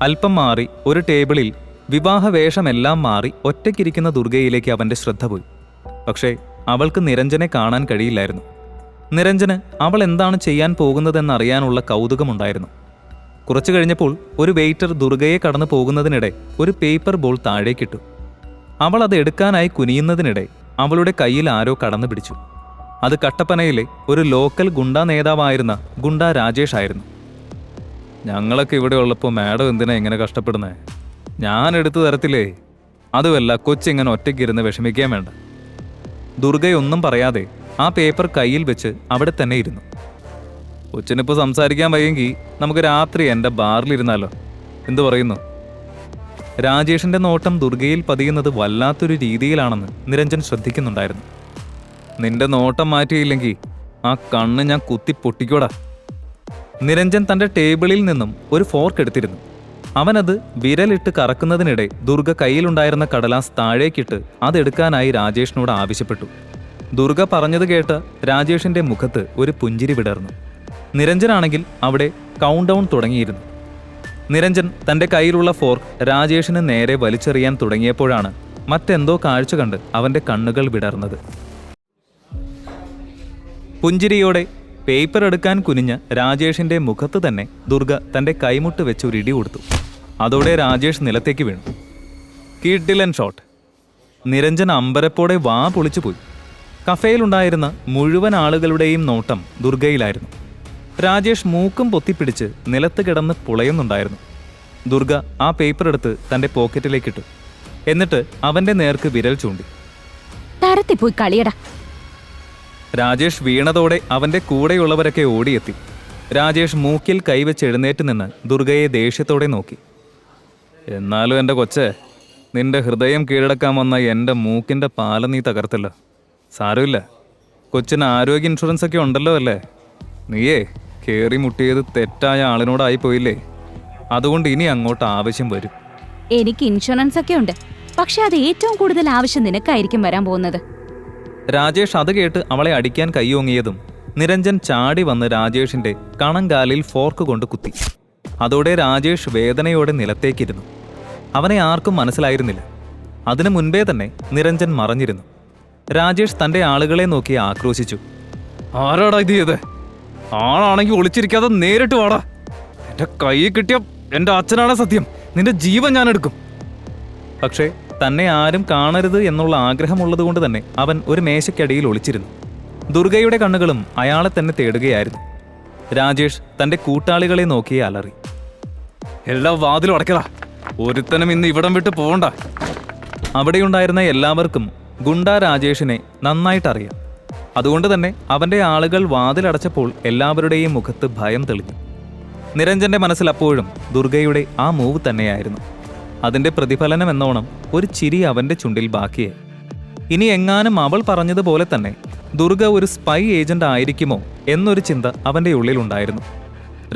അല്പം മാറി ഒരു ടേബിളിൽ വിവാഹവേഷമെല്ലാം മാറി ഒറ്റയ്ക്കിരിക്കുന്ന ദുർഗയിലേക്ക് അവന്റെ ശ്രദ്ധ പോയി. പക്ഷേ അവൾക്ക് നിരഞ്ജനെ കാണാൻ കഴിയില്ലായിരുന്നു. നിരഞ്ജന് അവൾ എന്താണ് ചെയ്യാൻ പോകുന്നതെന്നറിയാനുള്ള കൗതുകമുണ്ടായിരുന്നു. കുറച്ചു കഴിഞ്ഞപ്പോൾ ഒരു വെയിറ്റർ ദുർഗയെ കടന്നു പോകുന്നതിനിടെ ഒരു പേപ്പർ ബോൾ താഴേക്കിട്ടു. അവൾ അത് എടുക്കാനായി കുനിയുന്നതിനിടെ അവളുടെ കയ്യിൽ ആരോ കടന്നു പിടിച്ചു. അത് കട്ടപ്പനയിലെ ഒരു ലോക്കൽ ഗുണ്ടാ നേതാവായിരുന്ന ഗുണ്ടാ രാജേഷ് ആയിരുന്നു. ഞങ്ങളൊക്കെ ഇവിടെ ഉള്ളപ്പോൾ മാഡം എന്തിനാ ഇങ്ങനെ കഷ്ടപ്പെടുന്നേ? ഞാൻ എടുത്തു തരത്തില്ലേ? അതുമല്ല, കൊച്ചിങ്ങനെ ഒറ്റയ്ക്കിരുന്ന് വിഷമിക്കാൻ വേണ്ട. ദുർഗയൊന്നും പറയാതെ ആ പേപ്പർ കയ്യിൽ വെച്ച് അവിടെ തന്നെ ഇരുന്നു. കൊച്ചിനിപ്പോൾ സംസാരിക്കാൻ വയ്യെങ്കിൽ നമുക്ക് രാത്രി എൻ്റെ ബാറിലിരുന്നാലോ? എന്തു പറയുന്നു? രാജേഷിന്റെ നോട്ടം ദുർഗയിൽ പതിയുന്നത് വല്ലാത്തൊരു രീതിയിലാണെന്ന് നിരഞ്ജൻ ശ്രദ്ധിക്കുന്നുണ്ടായിരുന്നു. നിന്റെ നോട്ടം മാറ്റിയില്ലെങ്കിൽ ആ കണ്ണ് ഞാൻ കുത്തി പൊട്ടിക്കോടാ. നിരഞ്ജൻ തൻ്റെ ടേബിളിൽ നിന്നും ഒരു ഫോർക്ക് എടുത്തിരുന്നു. അവനത് വിരലിട്ട് കറക്കുന്നതിനിടെ ദുർഗ കയ്യിലുണ്ടായിരുന്ന കടലാസ് താഴേക്കിട്ട് അതെടുക്കാനായി രാജേഷിനോട് ആവശ്യപ്പെട്ടു. ദുർഗ പറഞ്ഞത് കേട്ട് രാജേഷിന്റെ മുഖത്ത് ഒരു പുഞ്ചിരി വിടർന്നു. നിരഞ്ജനാണെങ്കിൽ അവിടെ കൗണ്ട് ഡൗൺ തുടങ്ങിയിരുന്നു. നിരഞ്ജൻ തൻ്റെ കയ്യിലുള്ള ഫോർക്ക് രാജേഷിന് നേരെ വലിച്ചെറിയാൻ തുടങ്ങിയപ്പോഴാണ് മറ്റെന്തോ കാഴ്ച കണ്ട് അവൻ്റെ കണ്ണുകൾ വിടർന്നത്. പുഞ്ചിരിയോടെ പേപ്പർ എടുക്കാൻ കുനിഞ്ഞ രാജേഷിന്റെ മുഖത്ത് തന്നെ ദുർഗ തൻ്റെ കൈമുട്ട് വെച്ച് ഒരു ഇടി കൊടുത്തു. അതോടെ രാജേഷ് നിലത്തേക്ക് വീണു. കിഡിലൻ ഷോട്ട്. നിരഞ്ജൻ അമ്പരപ്പോടെ വാ പൊളിച്ചുപോയി. കഫേയിലുണ്ടായിരുന്ന മുഴുവൻ ആളുകളുടെയും നോട്ടം ദുർഗയിലായിരുന്നു. രാജേഷ് മൂക്കും പൊത്തിപ്പിടിച്ച് നിലത്ത് കിടന്ന് പുളയുന്നുണ്ടായിരുന്നു. ദുർഗ ആ പേപ്പർ എടുത്ത് തൻ്റെ പോക്കറ്റിലേക്കിട്ടു. എന്നിട്ട് അവൻ്റെ നേർക്ക് വിരൽ ചൂണ്ടി. തരത്തിപ്പോയി കളിയടാ. രാജേഷ് വീണതോടെ അവൻ്റെ കൂടെയുള്ളവരൊക്കെ ഓടിയെത്തി. രാജേഷ് മൂക്കിൽ കൈവച്ച് എഴുന്നേറ്റ് നിന്ന് ദുർഗയെ ദേഷ്യത്തോടെ നോക്കി. എന്നാലും എൻ്റെ കൊച്ചേ, നിന്റെ ഹൃദയം കീഴടക്കാൻ വന്ന എൻ്റെ മൂക്കിൻ്റെ പാല നീ തകർത്തല്ലോ. സാരമില്ല, കൊച്ചിന് ആരോഗ്യ ഇൻഷുറൻസ് ഒക്കെ ഉണ്ടല്ലോ അല്ലേ? നീയേ കയറി മുട്ടിയത് തെറ്റായ ആളിനോടായി പോയില്ലേ? അതുകൊണ്ട് ഇനി അങ്ങോട്ട് ആവശ്യം വരും. എനിക്ക് ഇൻഷുറൻസ് ഒക്കെ ഉണ്ട്, പക്ഷെ അത് ഏറ്റവും കൂടുതൽ ആവശ്യം നിനക്കായിരിക്കും വരാൻ പോകുന്നത്. രാജേഷ് അത് കേട്ട് അവളെ അടിക്കാൻ കൈയോങ്ങിയതും നിരഞ്ജൻ ചാടി വന്ന് രാജേഷിന്റെ കണങ്കാലിൽ ഫോർക്ക് കൊണ്ട് കുത്തി. അതോടെ രാജേഷ് വേദനയോടെ നിലത്തേക്കിരുന്നു. അവനെ ആർക്കും മനസ്സിലായിരുന്നില്ല. അതിനു മുൻപേ തന്നെ നിരഞ്ജൻ മറഞ്ഞിരുന്നു. രാജേഷ് തന്റെ ആളുകളെ നോക്കി ആക്രോശിച്ചു. ആരാടാ ഇത് ചെയ്തേ? ആളാണെങ്കിൽ ഒളിച്ചിരിക്കാതെ നേരിട്ട് വാടാ. എന്റെ കൈ കിട്ടിയ എന്റെ അച്ഛനാണ് സത്യം. നിന്റെ ജീവൻ ഞാൻ എടുക്കും. പക്ഷേ തന്നെ ആരും കാണരുത് എന്നുള്ള ആഗ്രഹമുള്ളതുകൊണ്ട് തന്നെ അവൻ ഒരു മേശയ്ക്കടിയിൽ ഒളിച്ചിരുന്നു. ദുർഗയുടെ കണ്ണുകളും അയാളെ തന്നെ തേടുകയായിരുന്നു. രാജേഷ് തന്റെ കൂട്ടാളികളെ നോക്കി അലറി. എല്ലാ വാതിലും അടയ്ക്കടാ, ഒരുത്തനും ഇന്ന് ഇവിടം വിട്ട് പോകണ്ട. അവിടെയുണ്ടായിരുന്ന എല്ലാവർക്കും ഗുണ്ടാ രാജേഷിനെ നന്നായിട്ടറിയാം. അതുകൊണ്ട് തന്നെ അവന്റെ ആളുകൾ വാതിലടച്ചപ്പോൾ എല്ലാവരുടെയും മുഖത്ത് ഭയം തെളിഞ്ഞു. നിരഞ്ജന്റെ മനസ്സിൽ അപ്പോഴും ദുർഗയുടെ ആ മൂവ് തന്നെയായിരുന്നു. അതിന്റെ പ്രതിഫലനം എന്നോണം ഒരു ചിരി അവന്റെ ചുണ്ടിൽ ബാക്കിയായി. ഇനി എങ്ങാനും അവൾ പറഞ്ഞതുപോലെ തന്നെ ദുർഗ ഒരു സ്പൈ ഏജന്റ് ആയിരിക്കുമോ എന്നൊരു ചിന്ത അവന്റെ ഉള്ളിലുണ്ടായിരുന്നു.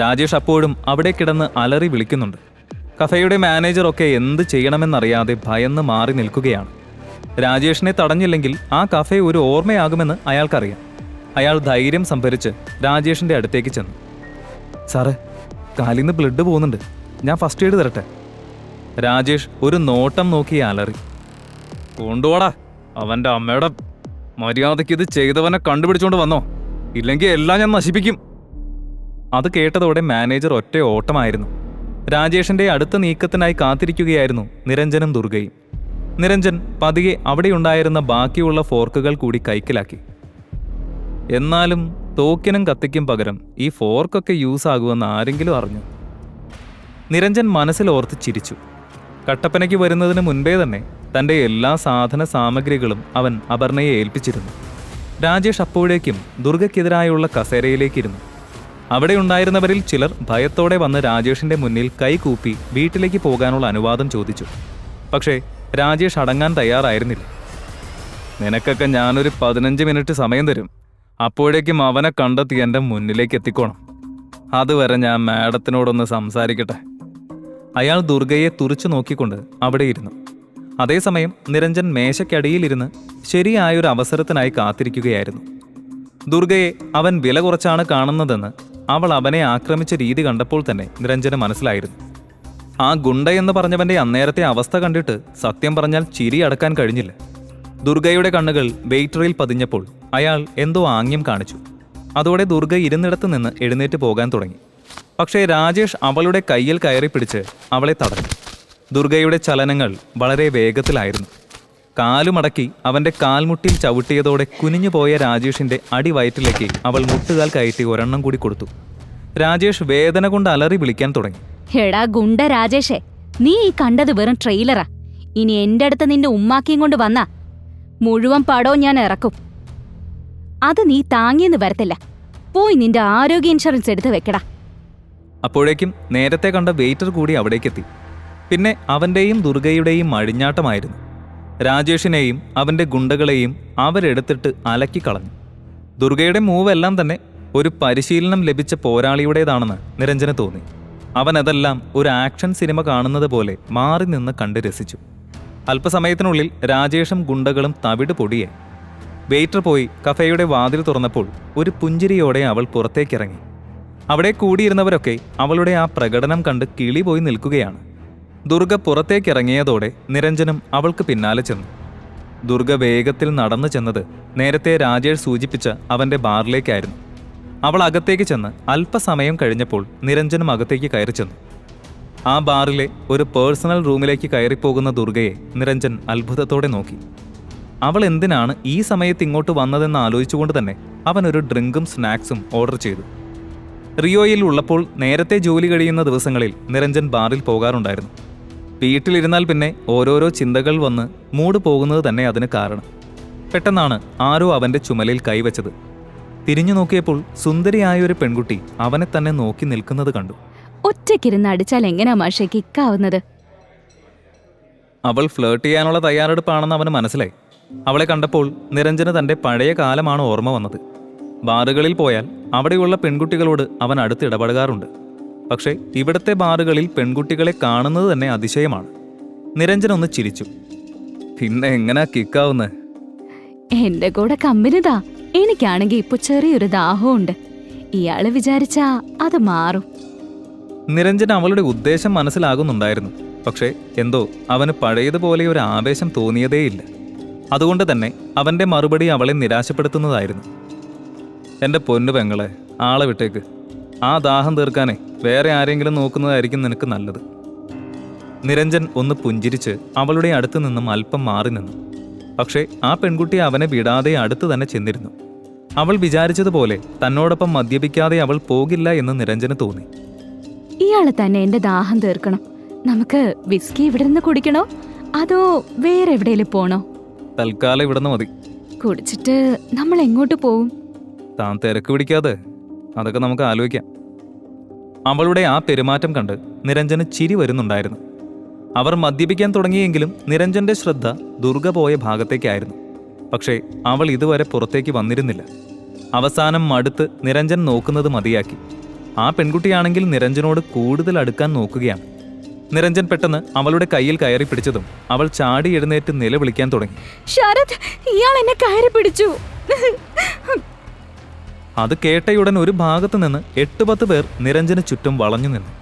രാജേഷ് അപ്പോഴും അവിടെ കിടന്ന് അലറി വിളിക്കുന്നുണ്ട്. കഫേയുടെ മാനേജറൊക്കെ എന്ത് ചെയ്യണമെന്നറിയാതെ ഭയന്ന് മാറി നിൽക്കുകയാണ്. രാജേഷിനെ തടഞ്ഞില്ലെങ്കിൽ ആ കഫേ ഒരു ഓർമ്മയാകുമെന്ന് അയാൾക്കറിയാം. അയാൾ ധൈര്യം സംഭരിച്ച് രാജേഷിന്റെ അടുത്തേക്ക് ചെന്നു. സാറേ, കാലിന്ന് ബ്ലഡ് പോകുന്നുണ്ട്, ഞാൻ ഫസ്റ്റ് എയ്ഡ് തരട്ടെ? രാജേഷ് ഒരു നോട്ടം നോക്കി അലറി. കൊണ്ടുപോടാ, അവന്റെ അമ്മയുടെ മര്യാദയ്ക്ക് ഇത് ചെയ്തവനെ കണ്ടുപിടിച്ചോണ്ട് വന്നോ, ഇല്ലെങ്കിൽ എല്ലാം ഞാൻ നശിപ്പിക്കും. അത് കേട്ടതോടെ മാനേജർ ഒറ്റ ഓട്ടമായിരുന്നു. രാജേഷിന്റെ അടുത്ത നീക്കത്തിനായി കാത്തിരിക്കുകയായിരുന്നു നിരഞ്ജനും ദുർഗയും. നിരഞ്ജൻ പതിയെ അവിടെയുണ്ടായിരുന്ന ബാക്കിയുള്ള ഫോർക്കുകൾ കൂടി കൈക്കലാക്കി. എന്നാലും തോക്കിനും കത്തിക്കും പകരം ഈ ഫോർക്കൊക്കെ യൂസ് ആകുമെന്ന് ആരെങ്കിലും അറിഞ്ഞു? നിരഞ്ജൻ മനസ്സിലോർത്ത് ചിരിച്ചു. കട്ടപ്പനയ്ക്ക് വരുന്നതിന് മുൻപേ തന്നെ തൻ്റെ എല്ലാ സാധന സാമഗ്രികളും അവൻ അപർണയെ ഏൽപ്പിച്ചിരുന്നു. രാജേഷ് അപ്പോഴേക്കും ദുർഗയ്ക്കെതിരായുള്ള കസേരയിലേക്കിരുന്നു. അവിടെ ഉണ്ടായിരുന്നവരിൽ ചിലർ ഭയത്തോടെ വന്ന് രാജേഷിന്റെ മുന്നിൽ കൈകൂപ്പി വീട്ടിലേക്ക് പോകാനുള്ള അനുവാദം ചോദിച്ചു. പക്ഷേ രാജേഷ് അടങ്ങാൻ തയ്യാറായിരുന്നില്ല. നിനക്കൊക്കെ ഞാനൊരു 15 മിനിറ്റ് സമയം തരും, അപ്പോഴേക്കും അവനെ കണ്ടെത്തി എൻ്റെ മുന്നിലേക്ക് എത്തിക്കോണം. അതുവരെ ഞാൻ മാഡത്തിനോടൊന്ന് സംസാരിക്കട്ടെ. അയാൾ ദുർഗയെ തുറിച്ചു നോക്കിക്കൊണ്ട് അവിടെ ഇരുന്നു. അതേസമയം നിരഞ്ജൻ മേശയ്ക്കടിയിലിരുന്ന് ശരിയായൊരു അവസരത്തിനായി കാത്തിരിക്കുകയായിരുന്നു. ദുർഗയെ അവൻ വില കുറച്ചാണ് കാണുന്നതെന്ന് അവൾ അവനെ ആക്രമിച്ച രീതി കണ്ടപ്പോൾ തന്നെ നിരഞ്ജന് മനസ്സിലായിരുന്നു. ആ ഗുണ്ടയെന്ന് പറഞ്ഞവന്റെ അന്നേരത്തെ അവസ്ഥ കണ്ടിട്ട് സത്യം പറഞ്ഞാൽ ചിരി അടക്കാൻ കഴിഞ്ഞില്ല. ദുർഗയുടെ കണ്ണുകൾ വെയിറ്ററിൽ പതിഞ്ഞപ്പോൾ അയാൾ എന്തോ ആംഗ്യം കാണിച്ചു. അതോടെ ദുർഗ ഇരുന്നിടത്ത് നിന്ന് എഴുന്നേറ്റ് പോകാൻ തുടങ്ങി. പക്ഷേ രാജേഷ് അവളുടെ കയ്യിൽ കയറി പിടിച്ച് അവളെ തടഞ്ഞു. ദുർഗയുടെ ചലനങ്ങൾ വളരെ വേഗത്തിലായിരുന്നു. കാലുമടക്കി അവന്റെ കാൽമുട്ടിൽ ചവിട്ടിയതോടെ കുനിഞ്ഞുപോയ രാജേഷിന്റെ അടിവയറ്റിലേക്ക് അവൾ മുട്ടുകാൽ കയറ്റി ഒരെണ്ണം കൂടി കൊടുത്തു. രാജേഷ് വേദന കൊണ്ട് അലറി വിളിക്കാൻ തുടങ്ങി. എടാ ഗുണ്ട രാജേഷേ, നീ ഈ കണ്ടത് വെറും ട്രെയിലറാ. ഇനി എന്റെ അടുത്ത് നിന്റെ ഉമ്മാക്കിയും കൊണ്ട് വന്നാ മുഴുവൻ പടവും ഞാൻ ഇറക്കും. അത് നീ താങ്ങിയെന്ന് വരത്തില്ല. പോയി നിന്റെ ആരോഗ്യ ഇൻഷുറൻസ് എടുത്ത് വെക്കടാ. അപ്പോഴേക്കും നേരത്തെ കണ്ട വെയിറ്റർ കൂടി അവിടേക്കെത്തി. പിന്നെ അവന്റെയും ദുർഗയുടെയും അഴിഞ്ഞാട്ടമായിരുന്നു. രാജേഷിനെയും അവന്റെ ഗുണ്ടകളെയും അവരെടുത്തിട്ട് അലക്കിക്കളഞ്ഞു. ദുർഗയുടെ മൂവെല്ലാം തന്നെ ഒരു പരിശീലനം ലഭിച്ച പോരാളിയുടേതാണെന്ന് നിരഞ്ജന് തോന്നി. അവൻ അതെല്ലാം ഒരു ആക്ഷൻ സിനിമ കാണുന്നത് പോലെ മാറി നിന്ന് കണ്ട് രസിച്ചു. അല്പസമയത്തിനുള്ളിൽ രാജേഷും ഗുണ്ടകളും തവിട് പൊടിയായി. വെയിറ്റർ പോയി കഫേയുടെ വാതിൽ തുറന്നപ്പോൾ ഒരു പുഞ്ചിരിയോടെ അവൾ പുറത്തേക്കിറങ്ങി. അവിടെ കൂടിയിരുന്നവരൊക്കെ അവളുടെ ആ പ്രകടനം കണ്ട് കിളി പോയി നിൽക്കുകയാണ്. ദുർഗ പുറത്തേക്കിറങ്ങിയതോടെ നിരഞ്ജനും അവൾക്ക് പിന്നാലെ ചെന്നു. ദുർഗ വേഗത്തിൽ നടന്നു ചെന്നത് നേരത്തെ രാജേഷ് സൂചിപ്പിച്ച അവന്റെ ബാറിലേക്കായിരുന്നു. അവൾ അകത്തേക്ക് ചെന്ന് അല്പസമയം കഴിഞ്ഞപ്പോൾ നിരഞ്ജനും അകത്തേക്ക് കയറി ചെന്നു. ആ ബാറിലെ ഒരു പേഴ്സണൽ റൂമിലേക്ക് കയറിപ്പോകുന്ന ദുർഗയെ നിരഞ്ജൻ അത്ഭുതത്തോടെ നോക്കി. അവൾ എന്തിനാണ് ഈ സമയത്ത് ഇങ്ങോട്ട് വന്നതെന്ന് ആലോചിച്ചുകൊണ്ട് തന്നെ അവൻ ഒരു ഡ്രിങ്കും സ്നാക്സും ഓർഡർ ചെയ്തു. റിയോയിൽ ഉള്ളപ്പോൾ നേരത്തെ ജോലി കഴിയുന്ന ദിവസങ്ങളിൽ നിരഞ്ജൻ ബാറിൽ പോകാറുണ്ടായിരുന്നു. വീട്ടിലിരുന്നാൽ പിന്നെ ഓരോരോ ചിന്തകൾ വന്ന് മൂഡ് പോകുന്നത് തന്നെ അതിന് കാരണം. പെട്ടെന്നാണ് ആരോ അവന്റെ ചുമലിൽ കൈവച്ചത്. തിരിഞ്ഞു നോക്കിയപ്പോൾ സുന്ദരിയായ ഒരു പെൺകുട്ടി അവനെ തന്നെ നോക്കി നിൽക്കുന്നത് കണ്ടു. ഒറ്റയ്ക്കിരുന്ന് അടിച്ചാൽ എങ്ങനെയാ മാഷേ കിക്കാവുന്നത്? അവൾ ഫ്ലേർട്ട് ചെയ്യാനുള്ള തയ്യാറെടുപ്പാണെന്ന് അവന് മനസ്സിലായി. അവളെ കണ്ടപ്പോൾ നിരഞ്ജന് തന്റെ പഴയ കാലമാണ് ഓർമ്മ വന്നത്. ബാറുകളിൽ പോയാൽ അവിടെയുള്ള പെൺകുട്ടികളോട് അവൻ അടുത്തിടപഴകാറുണ്ട്. പക്ഷേ ഇവിടുത്തെ ബാറുകളിൽ പെൺകുട്ടികളെ കാണുന്നത് തന്നെ അതിശയമാണ്. നിരഞ്ജൻ ഒന്ന് ചിരിച്ചു. പിന്നെ എങ്ങനെയാ കിക്കാവുന്നത്? എന്റെ കൂടെ കമ്പനിതാ. എനിക്കാണെങ്കിൽ ഇപ്പൊ ചെറിയൊരു ദാഹമുണ്ട്. ഇയാള് വിചാരിച്ചാ അത് മാറും. നിരഞ്ജൻ അവളുടെ ഉദ്ദേശം മനസ്സിലാകുന്നുണ്ടായിരുന്നു. പക്ഷേ എന്തോ അവന് പഴയതുപോലെ ഒരു ആവേശം തോന്നിയതേയില്ല. അതുകൊണ്ട് തന്നെ അവന്റെ മറുപടി അവളെ നിരാശപ്പെടുത്തുന്നതായിരുന്നു. എൻ്റെ പൊന്നു പെങ്ങളെ, ആളെ വിട്ടേക്ക്. ആ ദാഹം തീർക്കാനേ വേറെ ആരെങ്കിലും നോക്കുന്നതായിരിക്കും നിനക്ക് നല്ലത്. നിരഞ്ജൻ ഒന്ന് പുഞ്ചിരിച്ച് അവളുടെ അടുത്ത് നിന്നും അല്പം മാറി നിന്നു. പക്ഷേ ആ പെൺകുട്ടി അവനെ വിടാതെ അടുത്ത് തന്നെ ചെന്നിരുന്നു. അവൾ വിചാരിച്ചതുപോലെ തന്നോടൊപ്പം മദ്യപിക്കാതെ അവൾ പോകില്ല എന്ന് നിരഞ്ജന് തോന്നി. ഇയാള് തന്നെ എന്റെ ദാഹം തീർക്കണം. നമുക്ക് വിസ്കി ഇവിടെ നിന്ന് കുടിക്കണോ അതോ വേറെ എവിടെയെങ്കിലും പോണോ? തൽക്കാലം ഇവിടുന്ന് മതി. കുടിച്ചിട്ട് നമ്മൾ എങ്ങോട്ട് പോവും? താൻ തിരക്ക് പിടിക്കാതെ, അതൊക്കെ നമുക്ക് ആലോചിക്കാം. അവളുടെ ആ പെരുമാറ്റം കണ്ട് നിരഞ്ജന് ചിരി വരുന്നുണ്ടായിരുന്നു. അവർ മദ്യപിക്കാൻ തുടങ്ങിയെങ്കിലും നിരഞ്ജന്റെ ശ്രദ്ധ ദുർഗ പോയ ഭാഗത്തേക്കായിരുന്നു. പക്ഷേ അവൾ ഇതുവരെ പുറത്തേക്ക് വന്നിരുന്നില്ല. അവസാനം മടുത്ത് നിരഞ്ജൻ നോക്കുന്നത് മതിയാക്കി. ആ പെൺകുട്ടിയാണെങ്കിൽ നിരഞ്ജനോട് കൂടുതൽ അടുക്കാൻ നോക്കുകയാണ്. നിരഞ്ജൻ പെട്ടെന്ന് അവളുടെ കയ്യിൽ കയറി പിടിച്ചതും അവൾ ചാടി എഴുന്നേറ്റ് നിലവിളിക്കാൻ തുടങ്ങി. ശരത്, ഇയാൾ എന്നെ കയറി പിടിച്ചു. അത് കേട്ടയുടൻ ഒരു ഭാഗത്തു നിന്ന് 8-10 പേർ നിരഞ്ജന് ചുറ്റും വളഞ്ഞു നിന്നു.